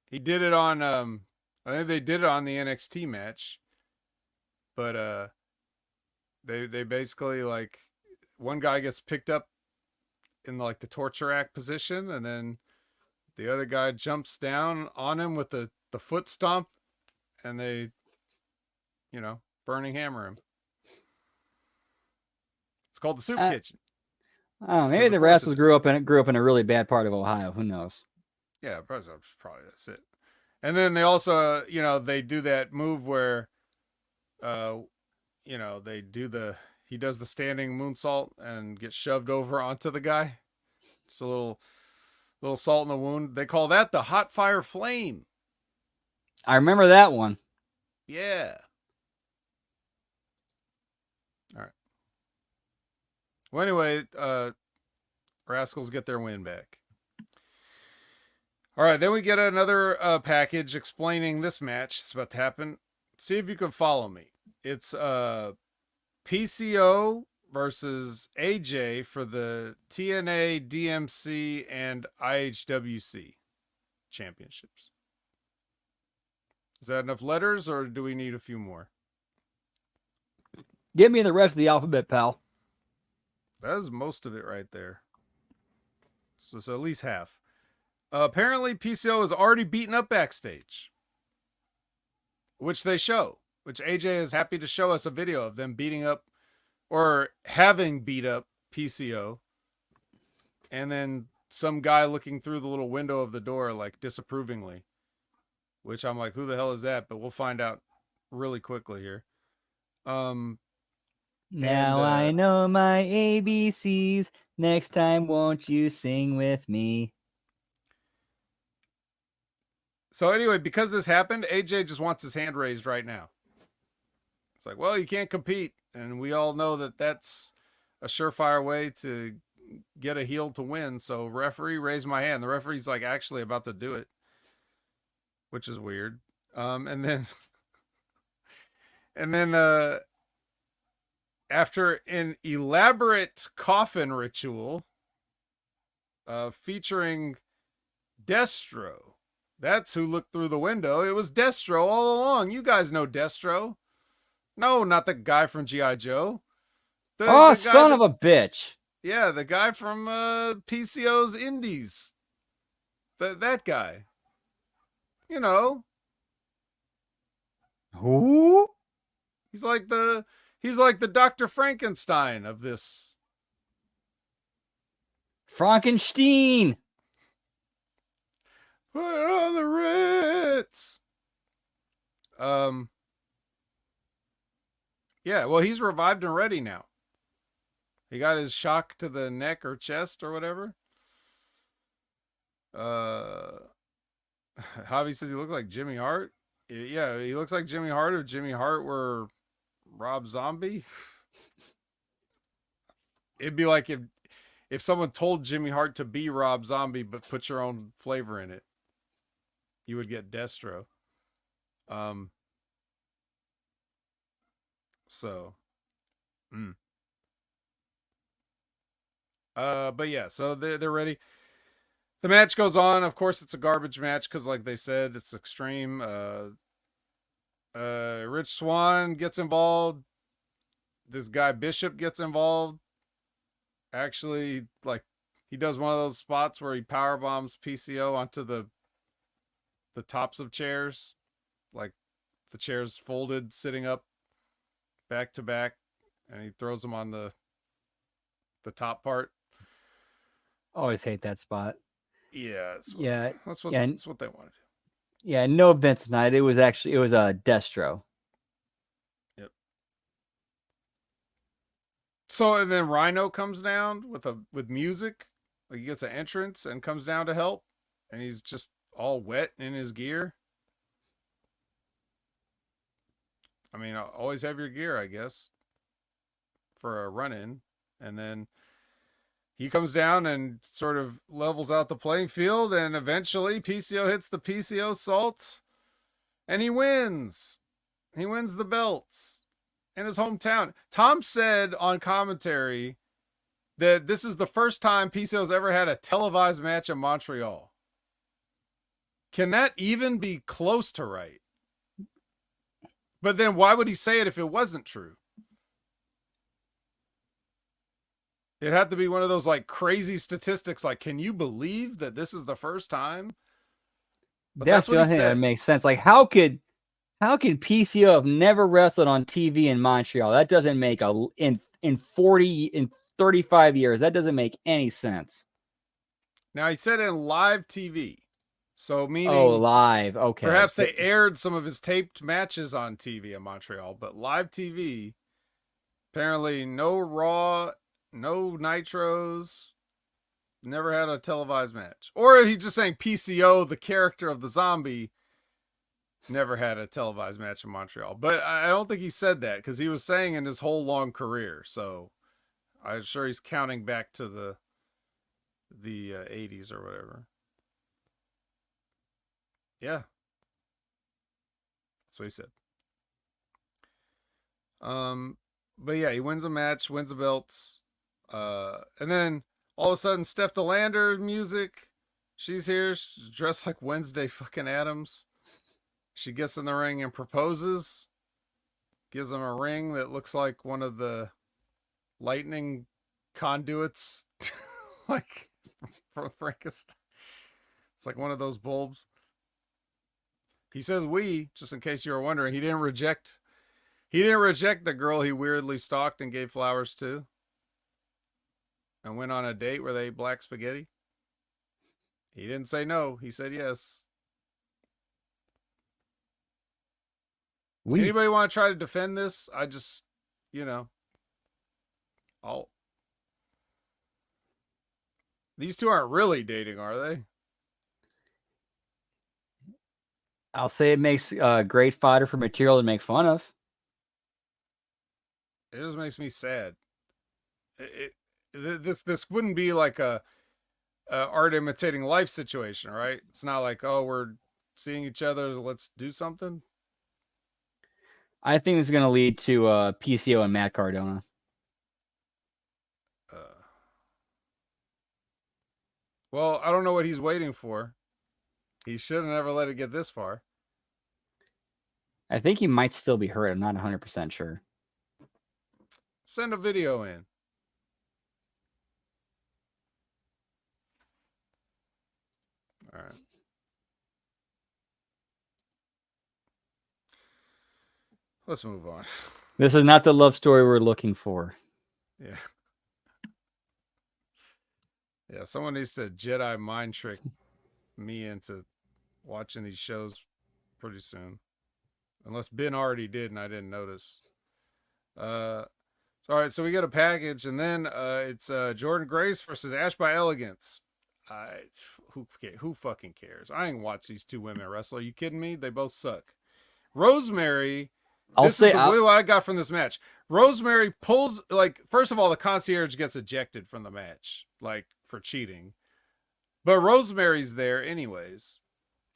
He did it on I think they did it on the NXT match. But they basically, like, one guy gets picked up in like the torture rack position, and then the other guy jumps down on him with the foot stomp, and they burning hammer him. It's called the Soup Kitchen. Oh, maybe the Rascals grew up in a really bad part of Ohio. Who knows? Yeah, probably that's it. And then they also, they do that move where, he does the standing moonsault and gets shoved over onto the guy. It's a little salt in the wound. They call that the hot fire flame. I remember that one. Yeah. All right. Well, anyway, Rascals get their win back. All right, then we get another package explaining this match. It's about to happen. See if you can follow me. It's PCO versus AJ for the TNA, DMC, and IHWC championships. Is that enough letters, or do we need a few more? Give me the rest of the alphabet, pal. That is most of it right there. So it's at least half. Apparently, PCO is already beaten up backstage, which they show. Which AJ is happy to show us a video of them beating up or having beat up PCO. And then some guy looking through the little window of the door, like disapprovingly. Which I'm like, who the hell is that? But we'll find out really quickly here. Now I know my ABCs. Next time, won't you sing with me? So anyway, because this happened, AJ just wants his hand raised right now. It's like, well, you can't compete. And we all know that that's a surefire way to get a heel to win. So referee, raise my hand. The referee's like actually about to do it, which is weird. And then after an elaborate coffin ritual featuring Destro, that's who looked through the window. It was Destro all along. You guys know Destro. No, not the guy from G.I. Joe. The son of a bitch. Yeah, the guy from PCO's Indies. That guy. You know. Who? He's like the Dr. Frankenstein of this. Frankenstein. Put it on the Ritz. Yeah, well, he's revived and ready now. He got his shock to the neck or chest or whatever. Javi says he looks like Jimmy Hart. Yeah, he looks like Jimmy Hart if Jimmy Hart were Rob Zombie. It'd be like if someone told Jimmy Hart to be Rob Zombie but put your own flavor in it. You would get Destro. But yeah, so they're ready. The match goes on. Of course, it's a garbage match because, like they said, it's extreme. Rich Swann gets involved. This guy Bishop gets involved. Actually, like he does one of those spots where he power bombs PCO onto the tops of chairs, like the chairs folded, sitting up, back to back, and he throws them on the top part. Always hate that spot. Yeah, that's what they wanted. Yeah, no Vince tonight. It was a Destro. Yep. So and then Rhino comes down with music. Like he gets an entrance and comes down to help, and he's just all wet in his gear. I mean, always have your gear, I guess, for a run-in. And then he comes down and sort of levels out the playing field, and eventually PCO hits the PCO salt, and he wins. He wins the belts in his hometown. Tom said on commentary that this is the first time PCO's ever had a televised match in Montreal. Can that even be close to right? But then why would he say it if it wasn't true? It had to be one of those like crazy statistics. Like, can you believe that this is the first time? But that's the only thing that makes sense. Like, how could PCO have never wrestled on TV in Montreal? That doesn't make in 35 years. That doesn't make any sense. Now he said in live TV. So meaning live. Okay. Perhaps they aired some of his taped matches on TV in Montreal, but live TV, apparently no Raw, no Nitros, never had a televised match. Or he's just saying PCO, the character of the zombie, never had a televised match in Montreal. But I don't think he said that because he was saying in his whole long career. So I'm sure he's counting back to the 80s or whatever. Yeah. That's what he said. But yeah, he wins a match, wins the belts. And then all of a sudden, Steph DeLander music. She's here. She's dressed like Wednesday fucking Addams. She gets in the ring and proposes. Gives him a ring that looks like one of the lightning conduits, like from Frankenstein. It's like one of those bulbs. He says "we," just in case you were wondering. He didn't reject. He didn't reject the girl he weirdly stalked and gave flowers to, and went on a date where they ate black spaghetti. He didn't say no. He said yes. Anybody want to try to defend this? I just, these two aren't really dating, are they? I'll say it makes great fodder for material to make fun of. It just makes me sad. This wouldn't be like a art imitating life situation, right? It's not like, oh, we're seeing each other, let's do something. I think this is going to lead to PCO and Matt Cardona. Well, I don't know what he's waiting for. He should have never let it get this far. I think he might still be hurt. I'm not 100% sure. Send a video in. All right. Let's move on. This is not the love story we're looking for. Yeah. Yeah, someone needs to Jedi mind trick me into watching these shows pretty soon. Unless Ben already did and I didn't notice. All right, so we get a package, and then it's Jordan Grace versus Ash by Elegance. Who fucking cares? I ain't watch these two women wrestle. Are you kidding me? They both suck. Rosemary... This is what I got from this match. Rosemary pulls, first of all, the concierge gets ejected from the match, for cheating. But Rosemary's there anyways.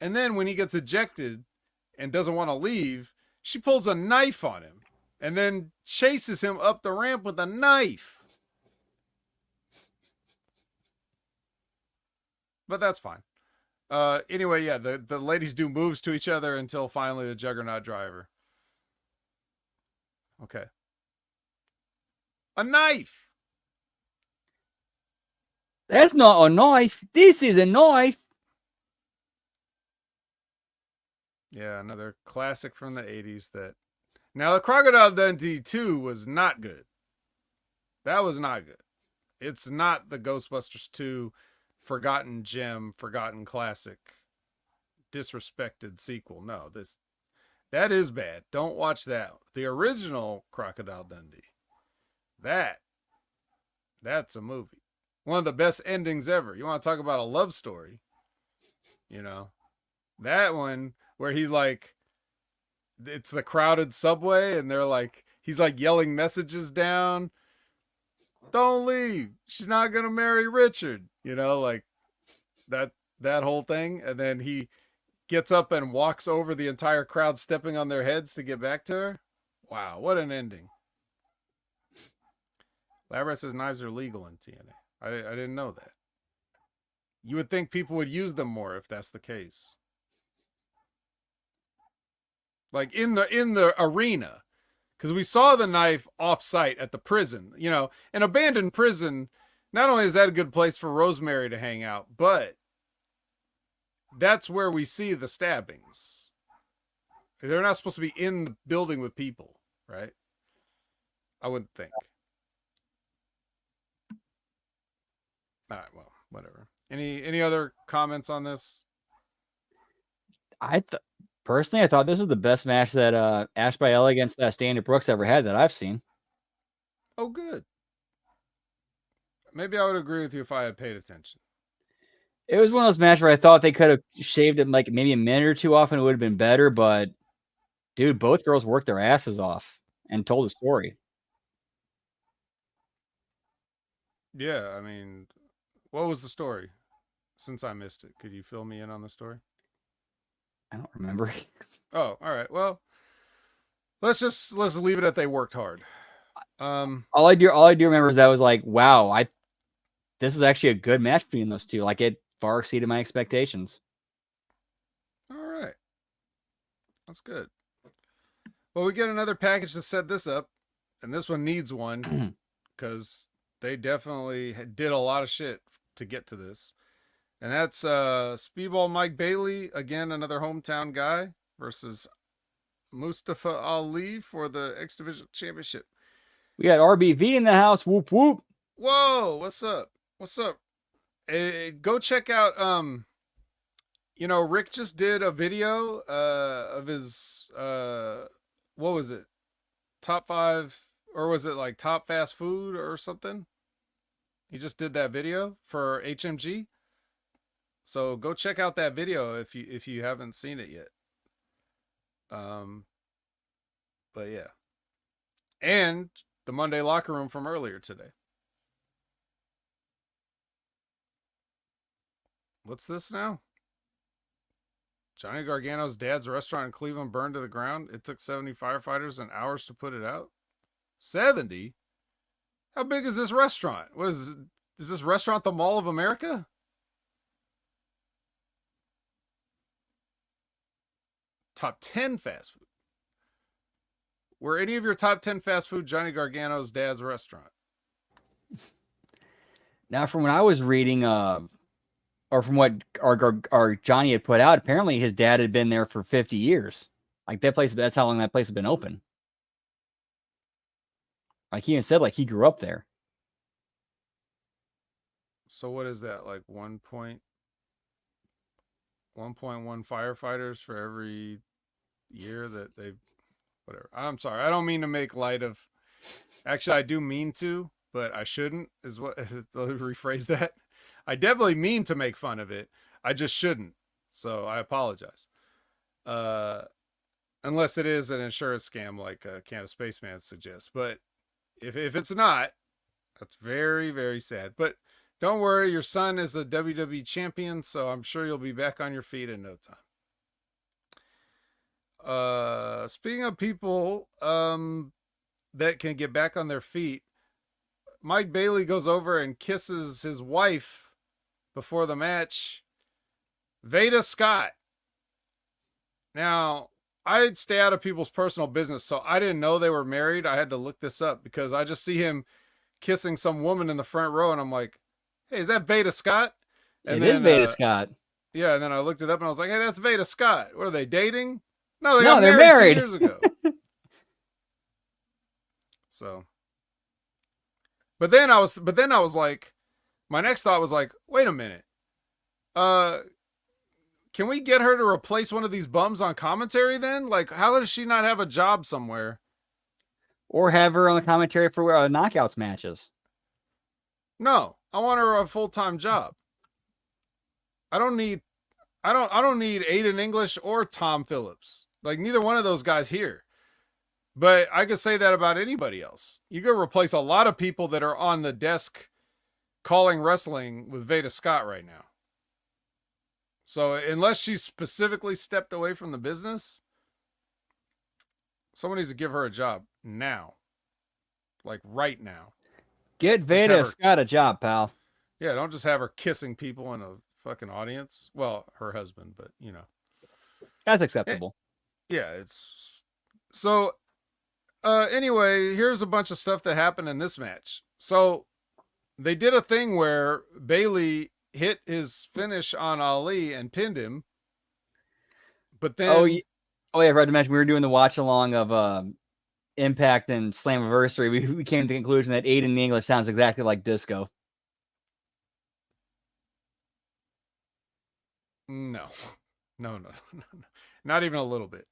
And then when he gets ejected and doesn't want to leave, she pulls a knife on him and then chases him up the ramp with a knife. But that's fine. Anyway, yeah, the ladies do moves to each other until finally the Juggernaut driver. Okay. A knife. That's not a knife. This is a knife. Yeah, another classic from the 80s that... Now, the Crocodile Dundee 2 was not good. That was not good. It's not the Ghostbusters 2 forgotten gem, forgotten classic, disrespected sequel. No, that is bad. Don't watch that. The original Crocodile Dundee. That's a movie. One of the best endings ever. You want to talk about a love story? That one where he it's the crowded subway and he's yelling messages down. Don't leave. She's not going to marry Richard. That whole thing. And then he gets up and walks over the entire crowd, stepping on their heads to get back to her. Wow, what an ending. Labrat says knives are legal in TNA. I didn't know that. You would think people would use them more if that's the case. In the arena. Because we saw the knife off-site at the prison. An abandoned prison, not only is that a good place for Rosemary to hang out, but that's where we see the stabbings. They're not supposed to be in the building with people, right? I wouldn't think. All right, well, whatever. Any other comments on this? Personally, I thought this was the best match that Ash by Elegance / Dana Brooks ever had that I've seen. Oh, good. Maybe I would agree with you if I had paid attention. It was one of those matches where I thought they could have shaved it maybe a minute or two off and it would have been better, but dude, both girls worked their asses off and told a story. Yeah, I mean, what was the story? Since I missed it, could you fill me in on the story? I don't remember. Oh, all right. Well, let's leave it at they worked hard. All I do remember is that was wow, this was actually a good match between those two. It far exceeded my expectations. All right. That's good. Well, we get another package to set this up, and this one needs one because they definitely did a lot of shit to get to this. And that's Speedball Mike Bailey, again, another hometown guy, versus Mustafa Ali for the X Division Championship. We got RBV in the house. Whoop whoop. Whoa, what's up? What's up? Hey, go check out Rick just did a video of his what was it? Top 5, or was it like top fast food or something? He just did that video for HMG. So go check out that video if you haven't seen it yet. But yeah. And the Monday locker room from earlier today. What's this now? Johnny Gargano's dad's restaurant in Cleveland burned to the ground. It took 70 firefighters and hours to put it out. 70? How big is this restaurant? What is this restaurant the Mall of America? Top 10 fast food. Were any of your top 10 fast food Johnny Gargano's dad's restaurant? Now, from what I was reading, or from what our Johnny had put out, apparently his dad had been there for 50 years. Like that place, that's how long that place has been open. Like he even said, like he grew up there. So what is that? Like 1.1 firefighters for every year that they've, whatever. I'm sorry. I don't mean to make light of, actually I do mean to, but I shouldn't, is what, let me rephrase that. I definitely mean to make fun of it. I just shouldn't. So I apologize. Unless it is an insurance scam like Canada Spaceman suggests. But if it's not, that's very, very sad. But don't worry, your son is a WWE champion, so I'm sure you'll be back on your feet in no time. Speaking of people that can get back on their feet, Mike Bailey goes over and kisses his wife before the match, Veda Scott. Now, I'd stay out of people's personal business, so I didn't know they were married. I had to look this up because I just see him kissing some woman in the front row, and I'm like, hey, is that Veda Scott? And it is Veda Scott. Yeah, and then I looked it up, and I was like, hey, that's Veda Scott. What are they, dating? No, they're married married 2 years ago. So, but then I was like, my next thought was like, wait a minute. Can we get her to replace one of these bums on commentary then? Like, how does she not have a job somewhere? Or have her on the commentary for knockouts matches. No, I want her a full-time job. I don't need Aiden English or Tom Phillips. Like, neither one of those guys here. But I could say that about anybody else. You could replace a lot of people that are on the desk calling wrestling with Veda Scott right now. So unless she specifically stepped away from the business, someone needs to give her a job now. Like right now. Get Veda Scott a job, pal. Yeah, don't just have her kissing people in a fucking audience. Well, her husband, but you know. That's acceptable. Yeah, it's so anyway, here's a bunch of stuff that happened in this match. So they did a thing where Bailey hit his finish on Ali and pinned him. But then I forgot to mention we were doing the watch along of Impact and Slammiversary. We came to the conclusion that Aiden in English sounds exactly like Disco. No. Not even a little bit.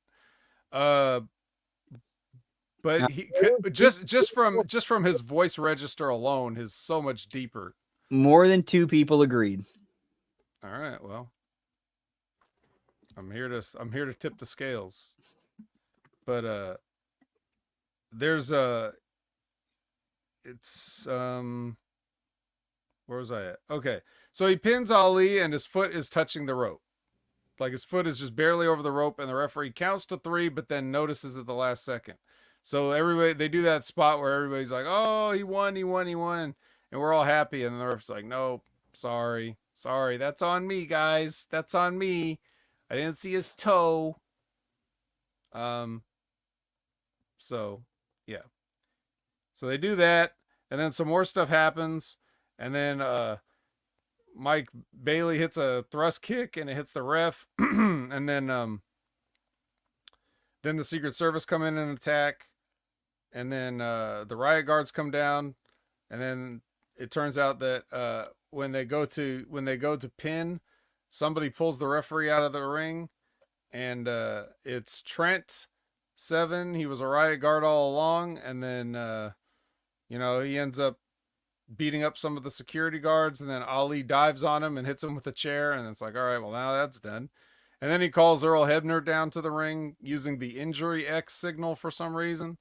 But he just from his voice register alone is so much deeper. More than 2 people agreed. All right, well, I'm here to tip the scales. But there's it's where was I at? Okay. So he pins Ali and his foot is touching the rope. Like his foot is just barely over the rope, and the referee counts to 3 but then notices at the last second. So everybody, they do that spot where everybody's like, "Oh, he won." And we're all happy, and the ref's like, "No, sorry, that's on me, guys. That's on me. I didn't see his toe." Um, so yeah, so they do that, and then some more stuff happens, and then Mike Bailey hits a thrust kick and it hits the ref, and then the Secret Service come in and attack, and then the riot guards come down, and then it turns out that when they go to pin, somebody pulls the referee out of the ring, and it's Trent Seven. He was a riot guard all along, and then he ends up beating up some of the security guards, and then Ali dives on him and hits him with a chair, and it's like, all right, well, now that's done. And then he calls Earl Hebner down to the ring using the injury X signal for some reason.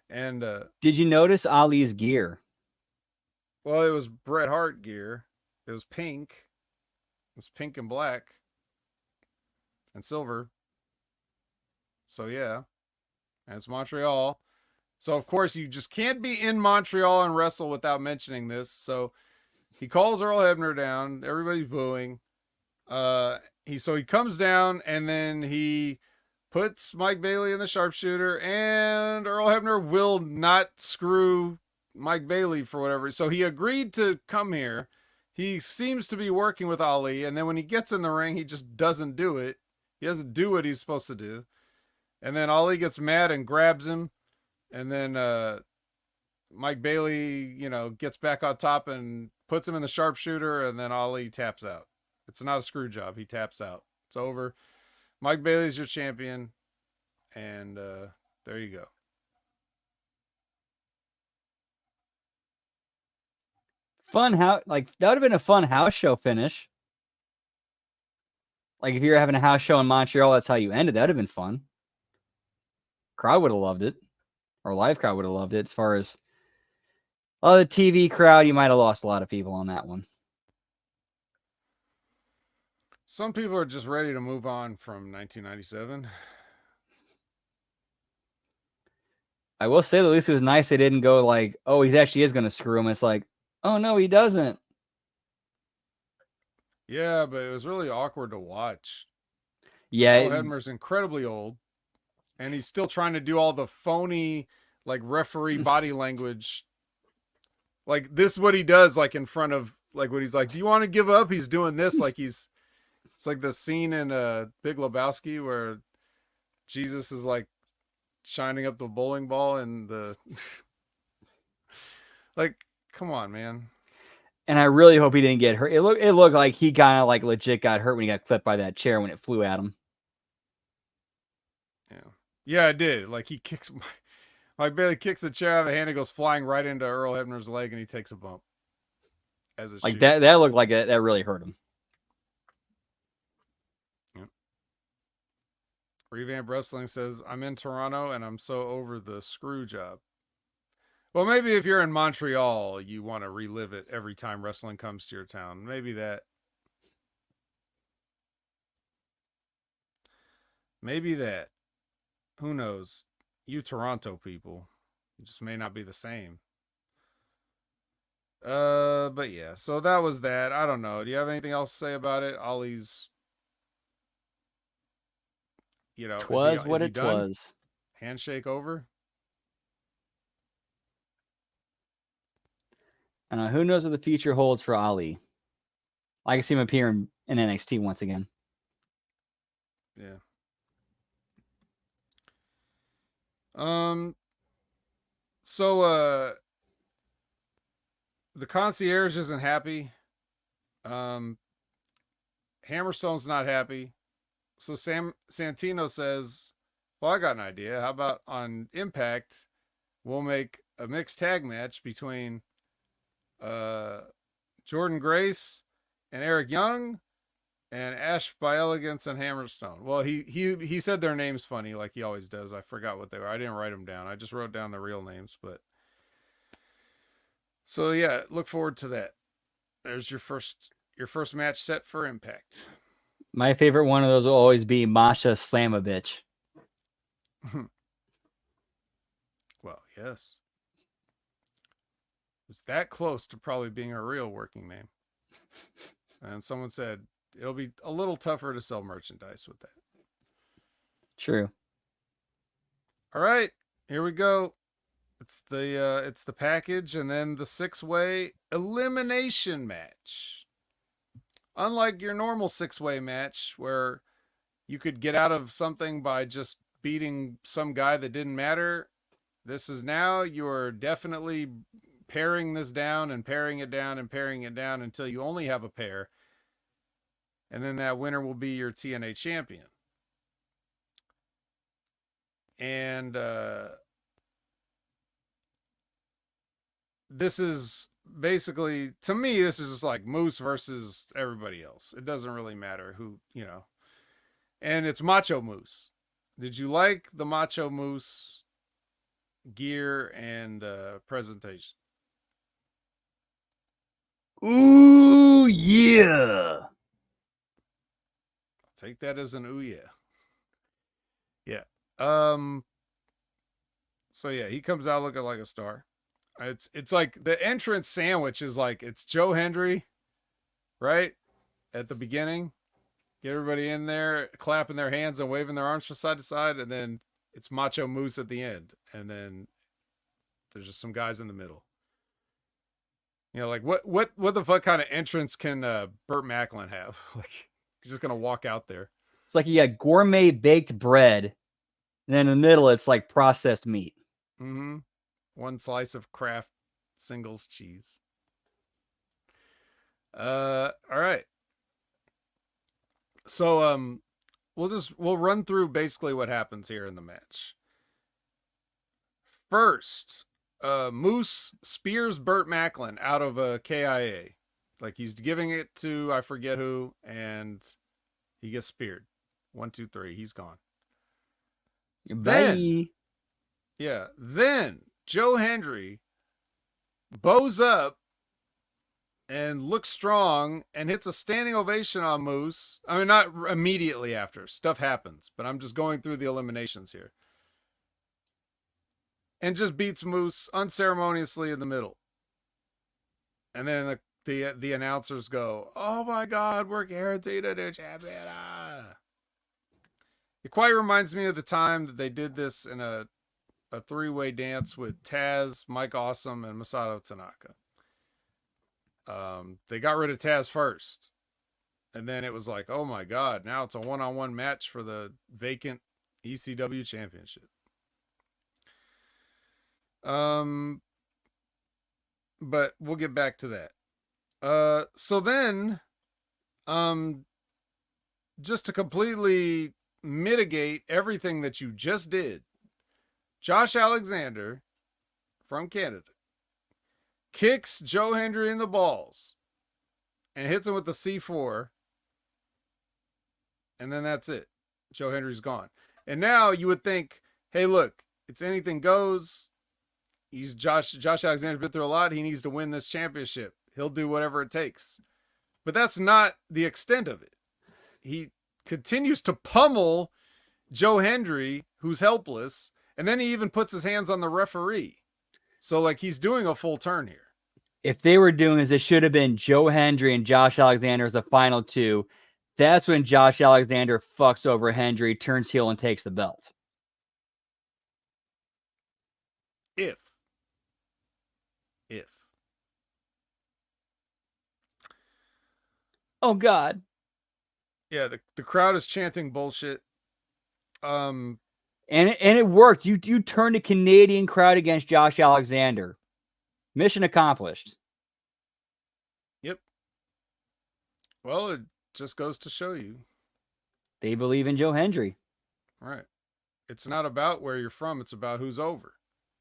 And did you notice Ali's gear? Well, it was Bret Hart gear. It was pink. It was pink and black and silver. So yeah, and it's Montreal. So of course you just can't be in Montreal and wrestle without mentioning this. So he calls Earl Hebner down. Everybody's booing. He comes down, and then he puts Mike Bailey in the sharpshooter, and Earl Hebner will not screw Mike Bailey for whatever. So he agreed to come here. He seems to be working with Ali, and then when he gets in the ring, he just doesn't do it. He doesn't do what he's supposed to do. And then Ali gets mad and grabs him, and then Mike Bailey, gets back on top and puts him in the sharpshooter, and then Ali taps out. It's not a screw job. He taps out. It's over. Mike Bailey's your champion, and there you go. Fun house, that would have been a fun house show finish. Like if you're having a house show in Montreal, that's how you ended. That would have been fun. Crowd would have loved it, or live crowd would have loved it. As far as the TV crowd, you might have lost a lot of people on that one. Some people are just ready to move on from 1997. I will say that at least it was nice they didn't go like, oh, he actually is going to screw him. It's like, oh, no, he doesn't. Yeah, but it was really awkward to watch. Yeah. Earl Hebner's incredibly old, and he's still trying to do all the phony, referee body language. This is what he does, in front of, when he's like, do you want to give up? He's doing this it's like the scene in Big Lebowski where Jesus is shining up the bowling ball and the come on, man. And I really hope he didn't get hurt. It looked like he kind of legit got hurt when he got clipped by that chair when it flew at him. Yeah, it did. He kicks Mike Bailey kicks the chair out of the hand and goes flying right into Earl Hebner's leg, and he takes a bump. As a that looked like that really hurt him. Revamp Wrestling says, I'm in Toronto and I'm so over the screw job. Well, maybe if you're in Montreal, you want to relive it every time wrestling comes to your town. Maybe that. Who knows? You Toronto people, it just may not be the same. But yeah, so that was that. I don't know. Do you have anything else to say about it? Ollie's, Twas what it was. Handshake over. And who knows what the future holds for Ali? I can see him appearing in NXT once again. Yeah. So the concierge isn't happy. Hammerstone's not happy. So Santino says, well, I got an idea. How about on Impact, we'll make a mixed tag match between Jordan Grace and Eric Young and Ash by Elegance and Hammerstone. Well, he said their names funny like he always does. I forgot what they were. I didn't write them down. I just wrote down the real names. But so yeah, look forward to that. There's your first match set for Impact. My favorite one of those will always be Masha Slamovich. Well, yes. It's that close to probably being a real working name. And someone said it'll be a little tougher to sell merchandise with that. True. All right, here we go. It's the package and then the 6-way elimination match. Unlike your normal 6-way match where you could get out of something by just beating some guy that didn't matter, this is now you're definitely paring this down and paring it down and paring it down until you only have a pair. And then that winner will be your TNA champion. And this is basically, to me, this is just like Moose versus everybody else. It doesn't really matter who, and it's Macho Moose. Did you like the Macho Moose gear and presentation? Ooh, yeah. I'll take that as an ooh yeah. Yeah. So yeah, he comes out looking like a star. It's like the entrance sandwich is like it's Joe Hendry, right? At the beginning. Get everybody in there clapping their hands and waving their arms from side to side, and then it's Macho Moose at the end. And then there's just some guys in the middle. Like what the fuck kind of entrance can Burt Macklin have? Like he's just gonna walk out there. It's like you got gourmet baked bread, and then in the middle it's like processed meat. Mm-hmm. One slice of Kraft singles cheese. All right. So we'll run through basically what happens here in the match. First, Moose spears Burt Macklin out of a KIA. Like he's giving it to I forget who, and he gets speared. 1, 2, 3. He's gone. Bye. Then Joe Hendry bows up and looks strong and hits a standing ovation on Moose. I mean, not immediately after. Stuff happens, but I'm just going through the eliminations here. And just beats Moose unceremoniously in the middle. And then the announcers go, "Oh my God, we're guaranteed a new champion." It quite reminds me of the time that they did this in a 3-way dance with Taz, Mike Awesome, and Masato Tanaka. They got rid of Taz first. And then it was like, oh my God, now it's a 1-on-1 match for the vacant ECW championship. But we'll get back to that. So then, just to completely mitigate everything that you just did, Josh Alexander from Canada kicks Joe Hendry in the balls and hits him with the C4. And then that's it. Joe Hendry's gone. And now you would think, hey, look, it's anything goes. He's Josh Alexander's been through a lot. He needs to win this championship. He'll do whatever it takes. But that's not the extent of it. He continues to pummel Joe Hendry, who's helpless. And then he even puts his hands on the referee. So, like, he's doing a full turn here. If they were doing this, it should have been Joe Hendry and Josh Alexander as the final two. That's when Josh Alexander fucks over Hendry, turns heel, and takes the belt. If. Oh, God. Yeah, the crowd is chanting bullshit. And it worked. You turned a Canadian crowd against Josh Alexander. Mission accomplished. Yep. Well, it just goes to show you. They believe in Joe Hendry. Right. It's not about where you're from. It's about who's over.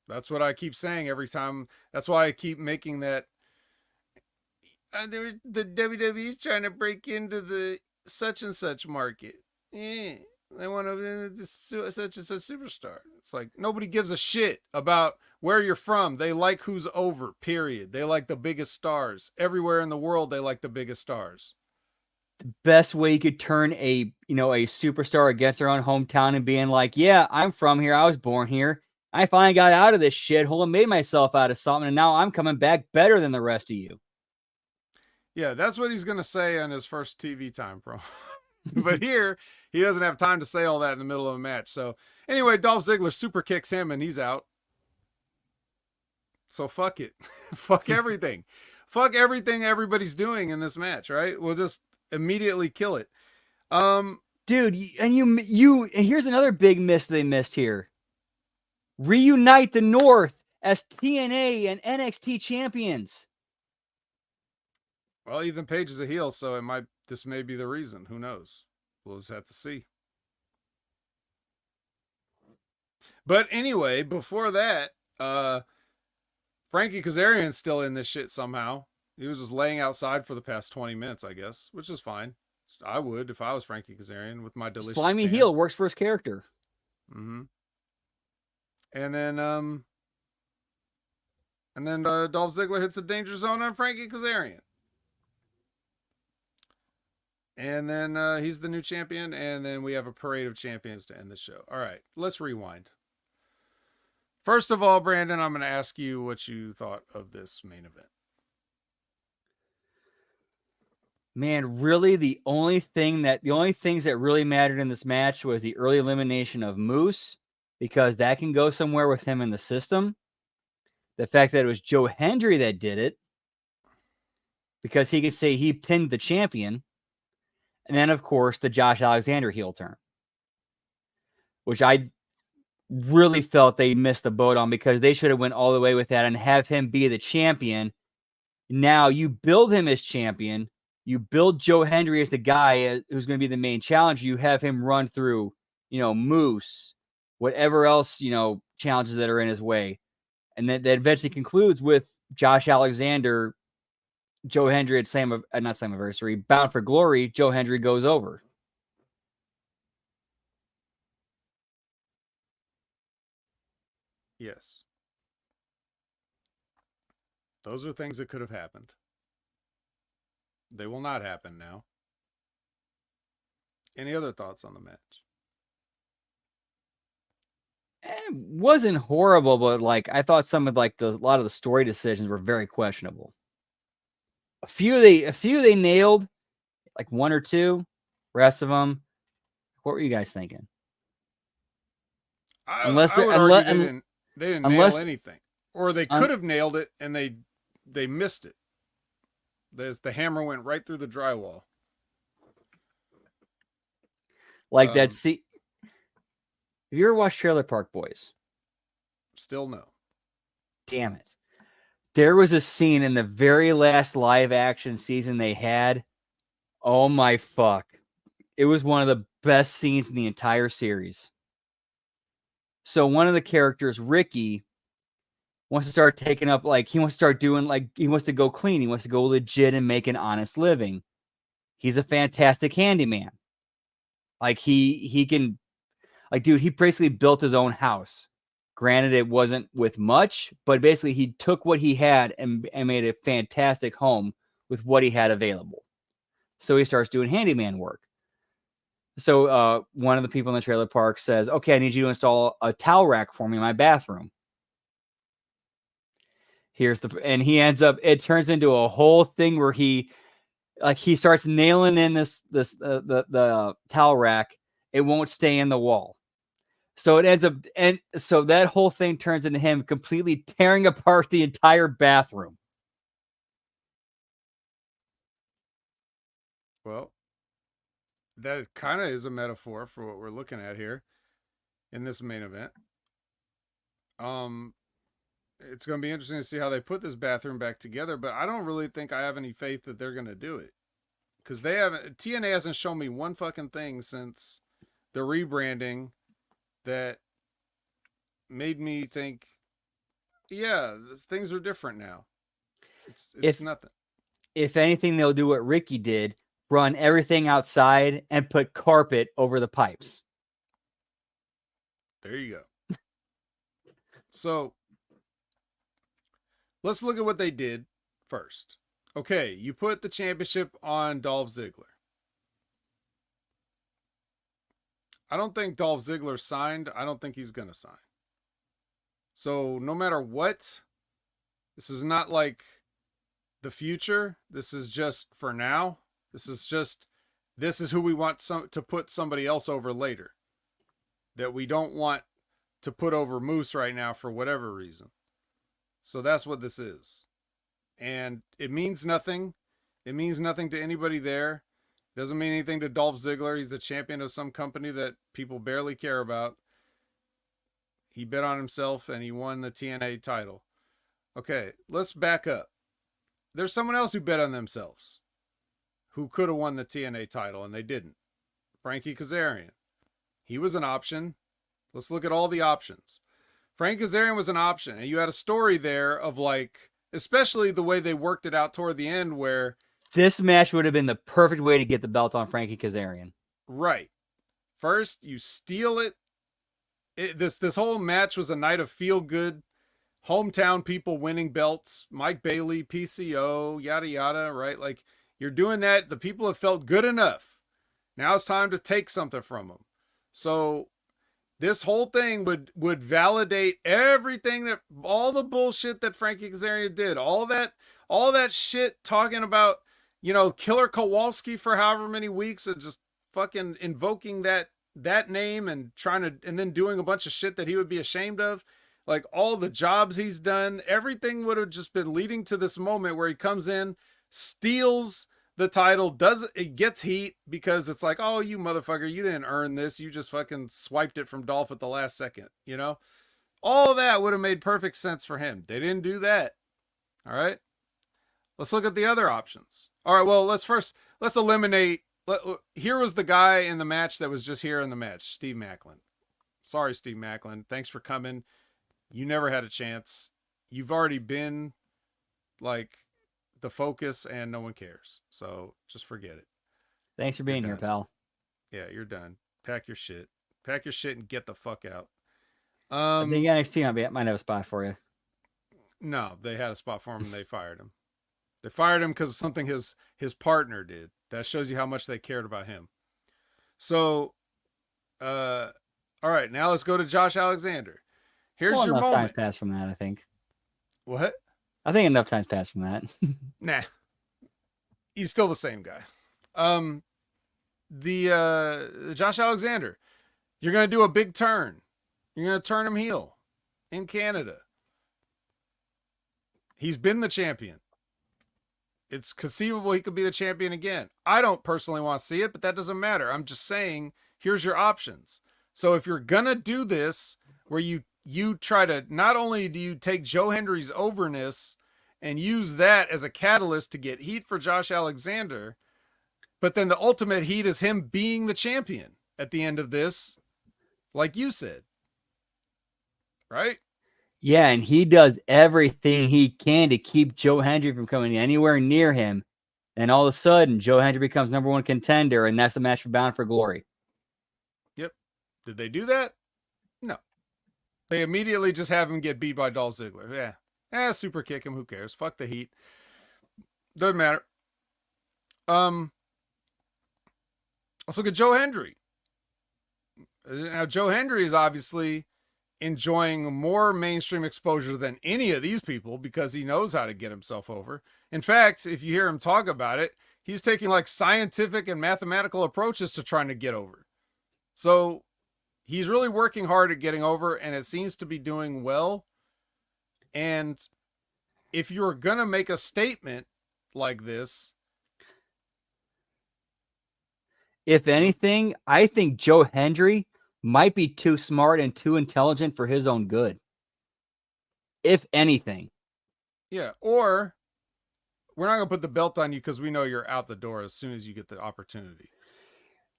That's what I keep saying every time. That's why I keep making that. The WWE's trying to break into the such and such market. Yeah. They want to be such and such superstar. It's like nobody gives a shit about where you're from. They like who's over, period. They like the biggest stars. Everywhere in the world, they like the biggest stars. The best way you could turn a superstar against their own hometown and being like, yeah, I'm from here. I was born here. I finally got out of this shithole and made myself out of something, and now I'm coming back better than the rest of you. Yeah, that's what he's going to say on his first TV time promo. But here, he doesn't have time to say all that in the middle of a match. So, Anyway, Dolph Ziggler super kicks him and he's out. So fuck it. Fuck everything. Fuck everything everybody's doing in this match, right? We'll just immediately kill it. Dude, and and here's another big miss they missed here. Reunite the North as TNA and NXT champions. Well, Ethan Page is a heel, so this may be the reason. Who knows? We'll just have to see. But anyway, before that, Frankie Kazarian's still in this shit somehow. He was just laying outside for the past 20 minutes, I guess, which is fine. I would if I was Frankie Kazarian with my delicious slimy tan. heel works for his character. Mm-hmm. And then Dolph Ziggler hits a danger zone on Frankie Kazarian. And then he's the new champion, and then we have a parade of champions to end the show. All right, let's rewind. First of all, Brandon, I'm going to ask you what you thought of this main event. Man, really, the only things that really mattered in this match was the early elimination of Moose, because that can go somewhere with him in the system. The fact that it was Joe Hendry that did it, because he could say he pinned the champion. And then, of course, the Josh Alexander heel turn, which I really felt they missed the boat on, because they should have went all the way with that and have him be the champion. Now you build him as champion. You build Joe Hendry as the guy who's going to be the main challenger. You have him run through, Moose, whatever else, challenges that are in his way. And that eventually concludes with Josh Alexander, Joe Hendry at not Slammiversary, Bound for Glory. Joe Hendry goes over. Yes. Those are things that could have happened. They will not happen now. Any other thoughts on the match? It wasn't horrible, but I thought some of a lot of the story decisions were very questionable. A few they nailed, like one or two. Rest of them, what were you guys thinking? I would argue they didn't nail anything, or they could have nailed it and they missed it. The hammer went right through the drywall. That. See, have you ever watched Trailer Park Boys? Still no. Damn it. There was a scene in the very last live action season they had. Oh my fuck. It was one of the best scenes in the entire series. So one of the characters, Ricky, wants to start taking up, he wants to start doing, he wants to go clean. He wants to go legit and make an honest living. He's a fantastic handyman. He can, dude, he basically built his own house. Granted, it wasn't with much, but basically he took what he had and made a fantastic home with what he had available. So he starts doing handyman work. So one of the people in the trailer park says, okay, I need you to install a towel rack for me in my bathroom. And he ends up, it turns into a whole thing where he starts nailing in the towel rack. It won't stay in the wall. So it ends up, and so that whole thing turns into him completely tearing apart the entire bathroom. Well, that kind of is a metaphor for what we're looking at here in this main event. It's going to be interesting to see how they put this bathroom back together, but I don't really think I have any faith that they're going to do it, because TNA hasn't shown me one fucking thing since the rebranding that made me think, yeah, things are different now. It's nothing. If anything, they'll do what Ricky did, run everything outside and put carpet over the pipes. There you go. So let's look at what they did first. Okay, you put the championship on Dolph Ziggler. I don't think Dolph Ziggler signed. I don't think he's going to sign. So no matter what, this is not like the future. This is just for now. This is who we want to put somebody else over later. that we don't want to put over Moose right now for whatever reason. So that's what this is. And it means nothing. It means nothing to anybody there. It doesn't mean anything to Dolph Ziggler. He's a champion of some company that people barely care about. He bet on himself and he won the TNA title. Okay, let's back up. There's someone else who bet on themselves who could have won the TNA title and they didn't. Frankie Kazarian. He was an option. Let's look at all the options. Frank Kazarian was an option, and you had a story there of like, especially the way they worked it out toward the end where this match would have been the perfect way to get the belt on Frankie Kazarian. Right. First, you steal it. This whole match was a night of feel good, hometown people winning belts. Mike Bailey, PCO, yada yada. Right? Like you're doing that. The people have felt good enough. Now it's time to take something from them. So this whole thing would validate everything that all the bullshit that Frankie Kazarian did. All that shit talking about, Killer Kowalski for however many weeks and just fucking invoking that name and and then doing a bunch of shit that he would be ashamed of. Like all the jobs he's done, everything would have just been leading to this moment where he comes in, steals the title, it gets heat because it's like, oh, you motherfucker, you didn't earn this. You just fucking swiped it from Dolph at the last second, All of that would have made perfect sense for him. They didn't do that. All right. Let's look at the other options. All right, well, let's eliminate. Here was the guy in the match that was just here in the match, Steve Macklin. Sorry, Steve Macklin. Thanks for coming. You never had a chance. You've already been like the focus and no one cares. So just forget it. Thanks for being here, pal. Yeah, you're done. Pack your shit. Pack your shit and get the fuck out. I think NXT might have a spot for you. No, they had a spot for him and they fired him. They fired him because of something his partner did. That shows you how much they cared about him. So, all right, now let's go to Josh Alexander. Here's your moment. Enough time's passed from that, I think. What? I think enough time's passed from that. Nah. He's still the same guy. The Josh Alexander, you're going to do a big turn. You're going to turn him heel in Canada. He's been the champion. It's conceivable he could be the champion again. I don't personally want to see it, but that doesn't matter. I'm just saying, here's your options. So if you're going to do this, where you try to, not only do you take Joe Hendry's overness and use that as a catalyst to get heat for Josh Alexander, but then the ultimate heat is him being the champion at the end of this, like you said. Right? Yeah, and he does everything he can to keep Joe Hendry from coming anywhere near him. And all of a sudden, Joe Hendry becomes number one contender, and that's the match for Bound for Glory. Yep. Did they do that? No. They immediately just have him get beat by Dolph Ziggler. Yeah. Super kick him. Who cares? Fuck the heat. Doesn't matter. Let's look at Joe Hendry. Now, Joe Hendry is obviously enjoying more mainstream exposure than any of these people because he knows how to get himself over. In fact, if you hear him talk about it, he's taking like scientific and mathematical approaches to trying to get over. So he's really working hard at getting over, and it seems to be doing well. And if you're going to make a statement like this, if anything, I think Joe Hendry might be too smart and too intelligent for his own good. If anything. Yeah, or we're not going to put the belt on you because we know you're out the door as soon as you get the opportunity.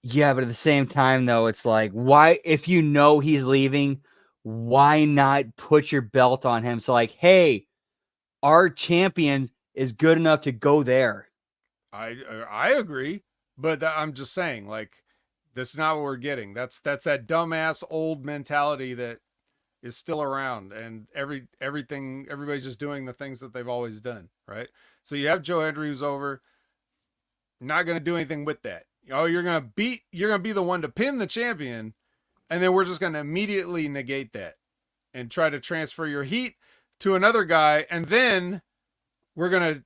Yeah, but at the same time, though, it's like, why, if you know he's leaving, why not put your belt on him? So like, hey, our champion is good enough to go there. I agree, but I'm just saying, like, that's not what we're getting. That's that dumbass old mentality that is still around, and everybody's just doing the things that they've always done, right? So you have Joe Hendry who's over, not going to do anything with that. You're going to be the one to pin the champion, and then we're just going to immediately negate that and try to transfer your heat to another guy, and then we're going to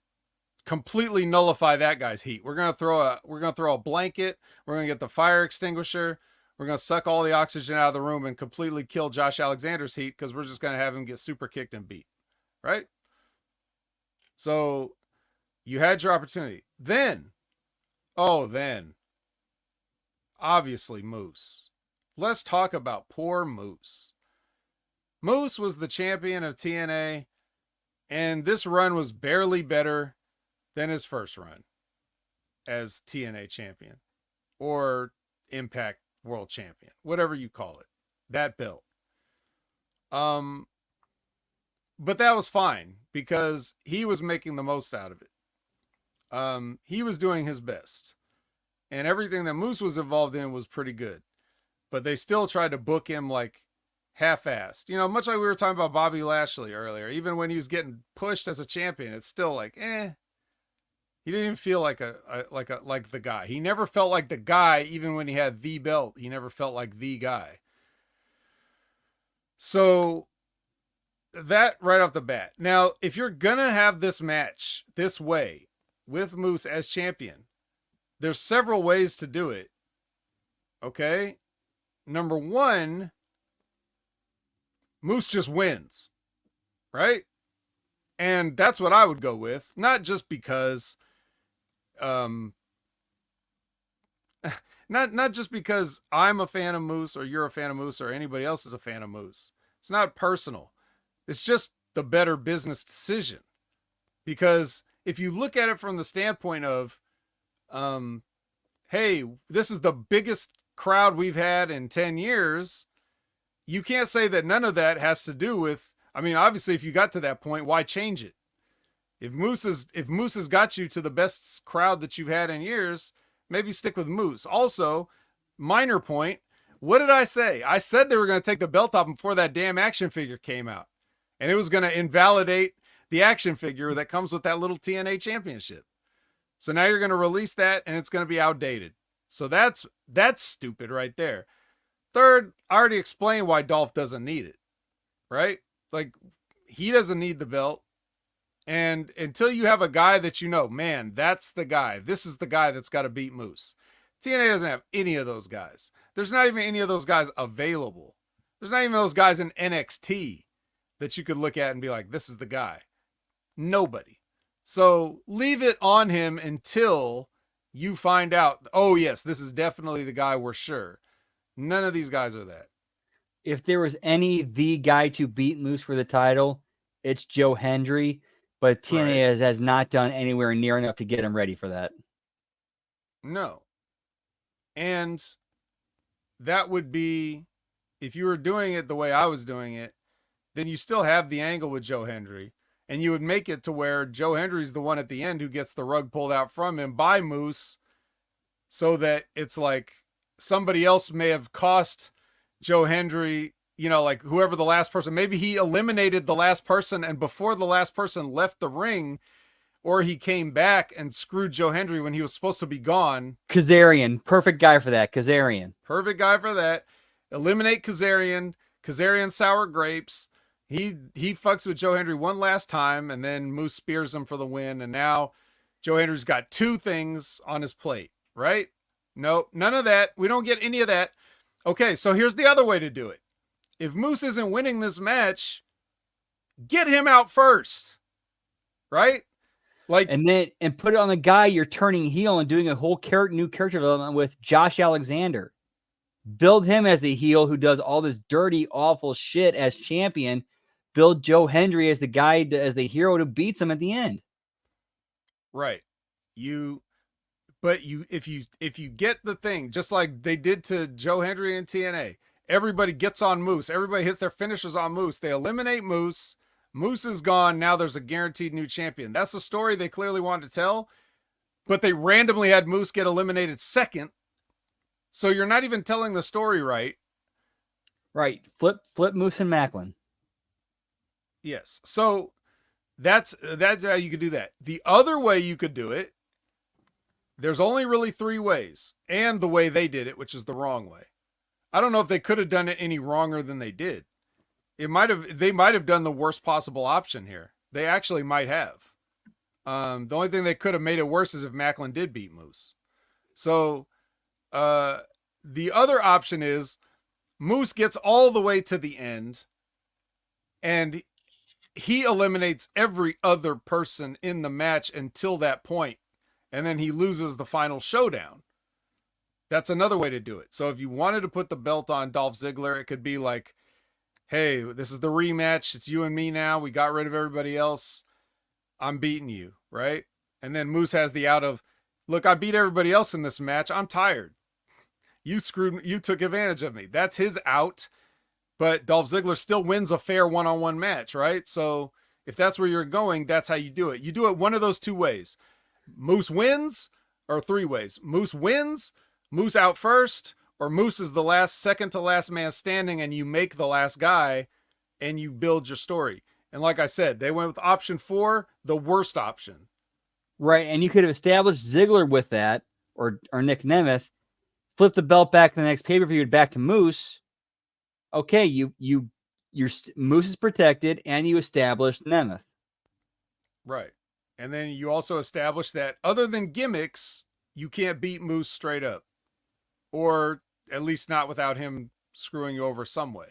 completely nullify that guy's heat. We're going to throw a blanket. We're going to get the fire extinguisher. We're going to suck all the oxygen out of the room and completely kill Josh Alexander's heat because we're just going to have him get super kicked and beat. Right? So you had your opportunity. Then, obviously Moose. Let's talk about poor Moose. Moose was the champion of TNA, and this run was barely better than his first run as TNA champion or Impact World Champion, whatever you call it, that belt. But that was fine because he was making the most out of it. He was doing his best, and everything that Moose was involved in was pretty good, but they still tried to book him like half-assed, much like we were talking about Bobby Lashley earlier. Even when he was getting pushed as a champion, it's still like, he didn't even feel like the guy. He never felt like the guy. Even when he had the belt, he never felt like the guy. So that right off the bat. Now, if you're gonna have this match this way with Moose as champion, there's several ways to do it. Okay, number one, Moose just wins, right? And that's what I would go with, not just because not just because I'm a fan of Moose or you're a fan of Moose or anybody else is a fan of Moose. It's not personal. It's just the better business decision. Because if you look at it from the standpoint of, hey, this is the biggest crowd we've had in 10 years, you can't say that none of that has to do with, obviously if you got to that point, why change it? If Moose has got you to the best crowd that you've had in years, maybe stick with Moose. Also, minor point, what did I say? I said they were going to take the belt off before that damn action figure came out. And it was going to invalidate the action figure that comes with that little TNA championship. So now you're going to release that and it's going to be outdated. So that's stupid right there. Third, I already explained why Dolph doesn't need it, right? Like, he doesn't need the belt. And until you have a guy that man, that's the guy. This is the guy that's got to beat Moose. TNA doesn't have any of those guys. There's not even any of those guys available. There's not even those guys in NXT that you could look at and be like, this is the guy. Nobody. So leave it on him until you find out, oh yes, this is definitely the guy, we're sure. None of these guys are that. If there was the guy to beat Moose for the title, it's Joe Hendry. But TNA has not done anywhere near enough to get him ready for that. No. And that would be, if you were doing it the way I was doing it, then you still have the angle with Joe Hendry. And you would make it to where Joe Hendry's the one at the end who gets the rug pulled out from him by Moose, so that it's like somebody else may have cost Joe Hendry, like whoever the last person, maybe he eliminated the last person and before the last person left the ring, or he came back and screwed Joe Hendry when he was supposed to be gone. Kazarian, perfect guy for that. Kazarian. Perfect guy for that. Eliminate Kazarian. Kazarian sour grapes. He fucks with Joe Hendry one last time, and then Moose spears him for the win, and now Joe Hendry's got two things on his plate, right? No, none of that. We don't get any of that. Okay, so here's the other way to do it. If Moose isn't winning this match, get him out first, right? Like, and put it on the guy you're turning heel and doing a whole new character development with, Josh Alexander. Build him as the heel who does all this dirty, awful shit as champion. Build Joe Hendry as the guy, as the hero who beats him at the end. Right. If you get the thing, just like they did to Joe Hendry and TNA, everybody gets on Moose. Everybody hits their finishers on Moose. They eliminate Moose. Moose is gone. Now there's a guaranteed new champion. That's a story they clearly wanted to tell, but they randomly had Moose get eliminated second. So you're not even telling the story right. Right. Flip Moose and Macklin. Yes. So that's how you could do that. The other way you could do it, there's only really three ways, and the way they did it, which is the wrong way. I don't know if they could have done it any wronger than they did. They might have done the worst possible option here. They actually might have. The only thing they could have made it worse is if Macklin did beat Moose. So the other option is Moose gets all the way to the end and he eliminates every other person in the match until that point, and then he loses the final showdown. That's another way to do it. So if you wanted to put the belt on Dolph Ziggler, it could be like, hey, this is the rematch. It's you and me now. We got rid of everybody else. I'm beating you, right? And then Moose has the out of, look, I beat everybody else in this match. I'm tired. You took advantage of me. That's his out. But Dolph Ziggler still wins a fair one-on-one match, right? So if that's where you're going, that's how you do it. You do it one of those two ways. Moose wins, or three ways. Moose wins, Moose out first, or Moose is the second to last man standing and you make the last guy and you build your story. And like I said, they went with option 4, the worst option. Right, and you could have established Ziggler with that, or Nick Nemeth, flip the belt back to the next pay-per-view back to Moose. Okay, your Moose is protected, and you established Nemeth. Right. And then you also establish that other than gimmicks, you can't beat Moose straight up. Or at least not without him screwing you over some way.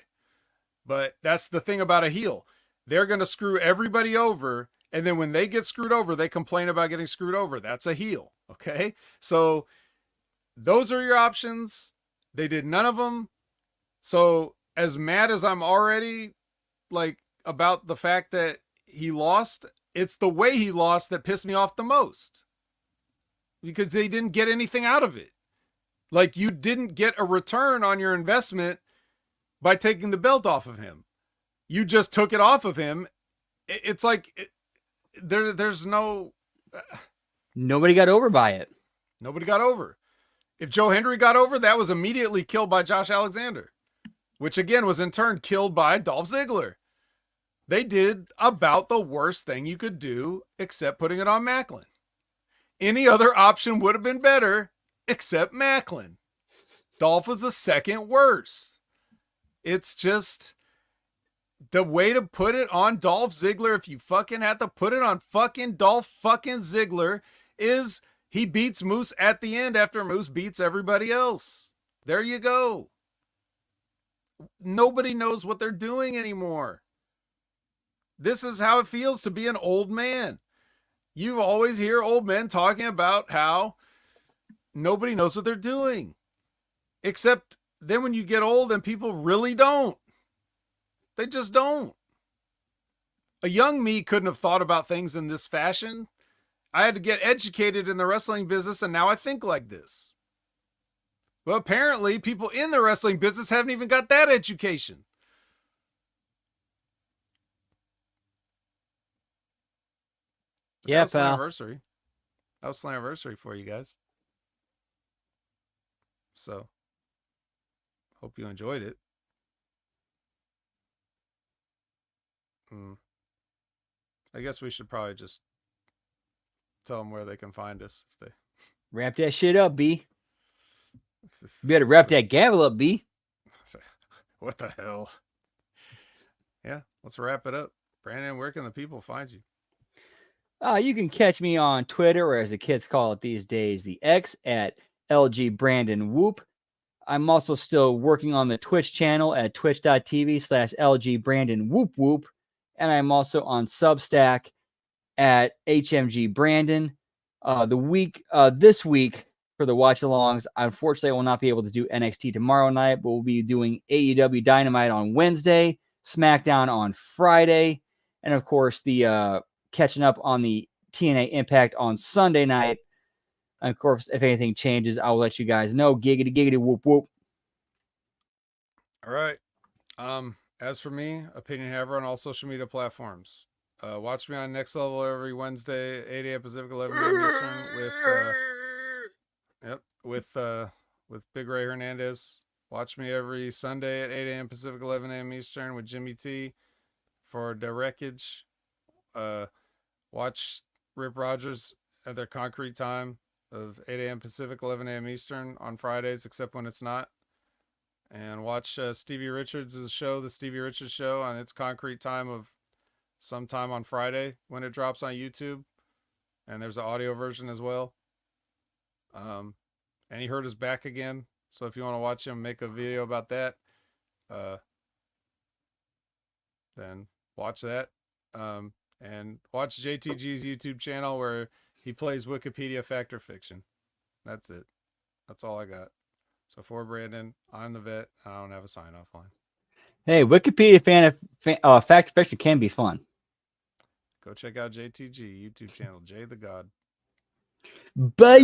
But that's the thing about a heel. They're going to screw everybody over, and then when they get screwed over, they complain about getting screwed over. That's a heel, okay? So those are your options. They did none of them. So as mad as I'm already like about the fact that he lost, it's the way he lost that pissed me off the most. Because they didn't get anything out of it. Like, you didn't get a return on your investment by taking the belt off of him. You just took it off of him. It's like there's no... Nobody got over by it. Nobody got over. If Joe Hendry got over, that was immediately killed by Josh Alexander, which again was in turn killed by Dolph Ziggler. They did about the worst thing you could do except putting it on Macklin. Any other option would have been better except Macklin. Dolph was the second worst. It's just the way to put it on Dolph Ziggler, if you fucking had to put it on fucking Dolph fucking Ziggler, is he beats Moose at the end after Moose beats everybody else. There you go. Nobody knows what they're doing anymore. This is how it feels to be an old man. You always hear old men talking about how nobody knows what they're doing. Except then when you get old and people really don't. They just don't. A young me couldn't have thought about things in this fashion. I had to get educated in the wrestling business, and now I think like this. But apparently, people in the wrestling business haven't even got that education. Yeah, pal. Slammiversary. That was Slammiversary for you guys. So, hope you enjoyed it. I guess we should probably just tell them where they can find us. If they wrap that shit up, B. You better wrap that gavel up, B. What the hell? Yeah, let's wrap it up. Brandon, where can the people find you? You can catch me on Twitter, or as the kids call it these days, the X, at LG Brandon Whoop. I'm also still working on the Twitch channel at twitch.tv/LG Brandon Whoop Whoop. And I'm also on Substack at HMG Brandon. This week for the watch alongs, unfortunately, I will not be able to do NXT tomorrow night, but we'll be doing AEW Dynamite on Wednesday, SmackDown on Friday, and of course, the catching up on the TNA Impact on Sunday night. And of course, if anything changes, I'll let you guys know. Giggity, giggity, whoop, whoop. All right. As for me, Opinion Haver on all social media platforms. Watch me on Next Level every Wednesday, 8 a.m. Pacific, 11 a.m. Eastern with Big Ray Hernandez. Watch me every Sunday at 8 a.m. Pacific, 11 a.m. Eastern with Jimmy T for The Wreckage. Watch Rip Rogers at their Concrete Time of 8 a.m. Pacific, 11 a.m. Eastern on Fridays, except when it's not. And watch Stevie Richards' show, The Stevie Richards Show, on its Concrete Time of sometime on Friday when it drops on YouTube. And there's an audio version as well. And he hurt his back again, So if you want to watch him make a video about that, then watch that. And watch JTG's YouTube channel where he plays Wikipedia Fact or Fiction. That's it. That's all I got. So for Brandon, I'm the vet. I don't have a sign off line. Hey, Wikipedia fact or fiction can be fun. Go check out JTG YouTube channel, Jay the God. Bye.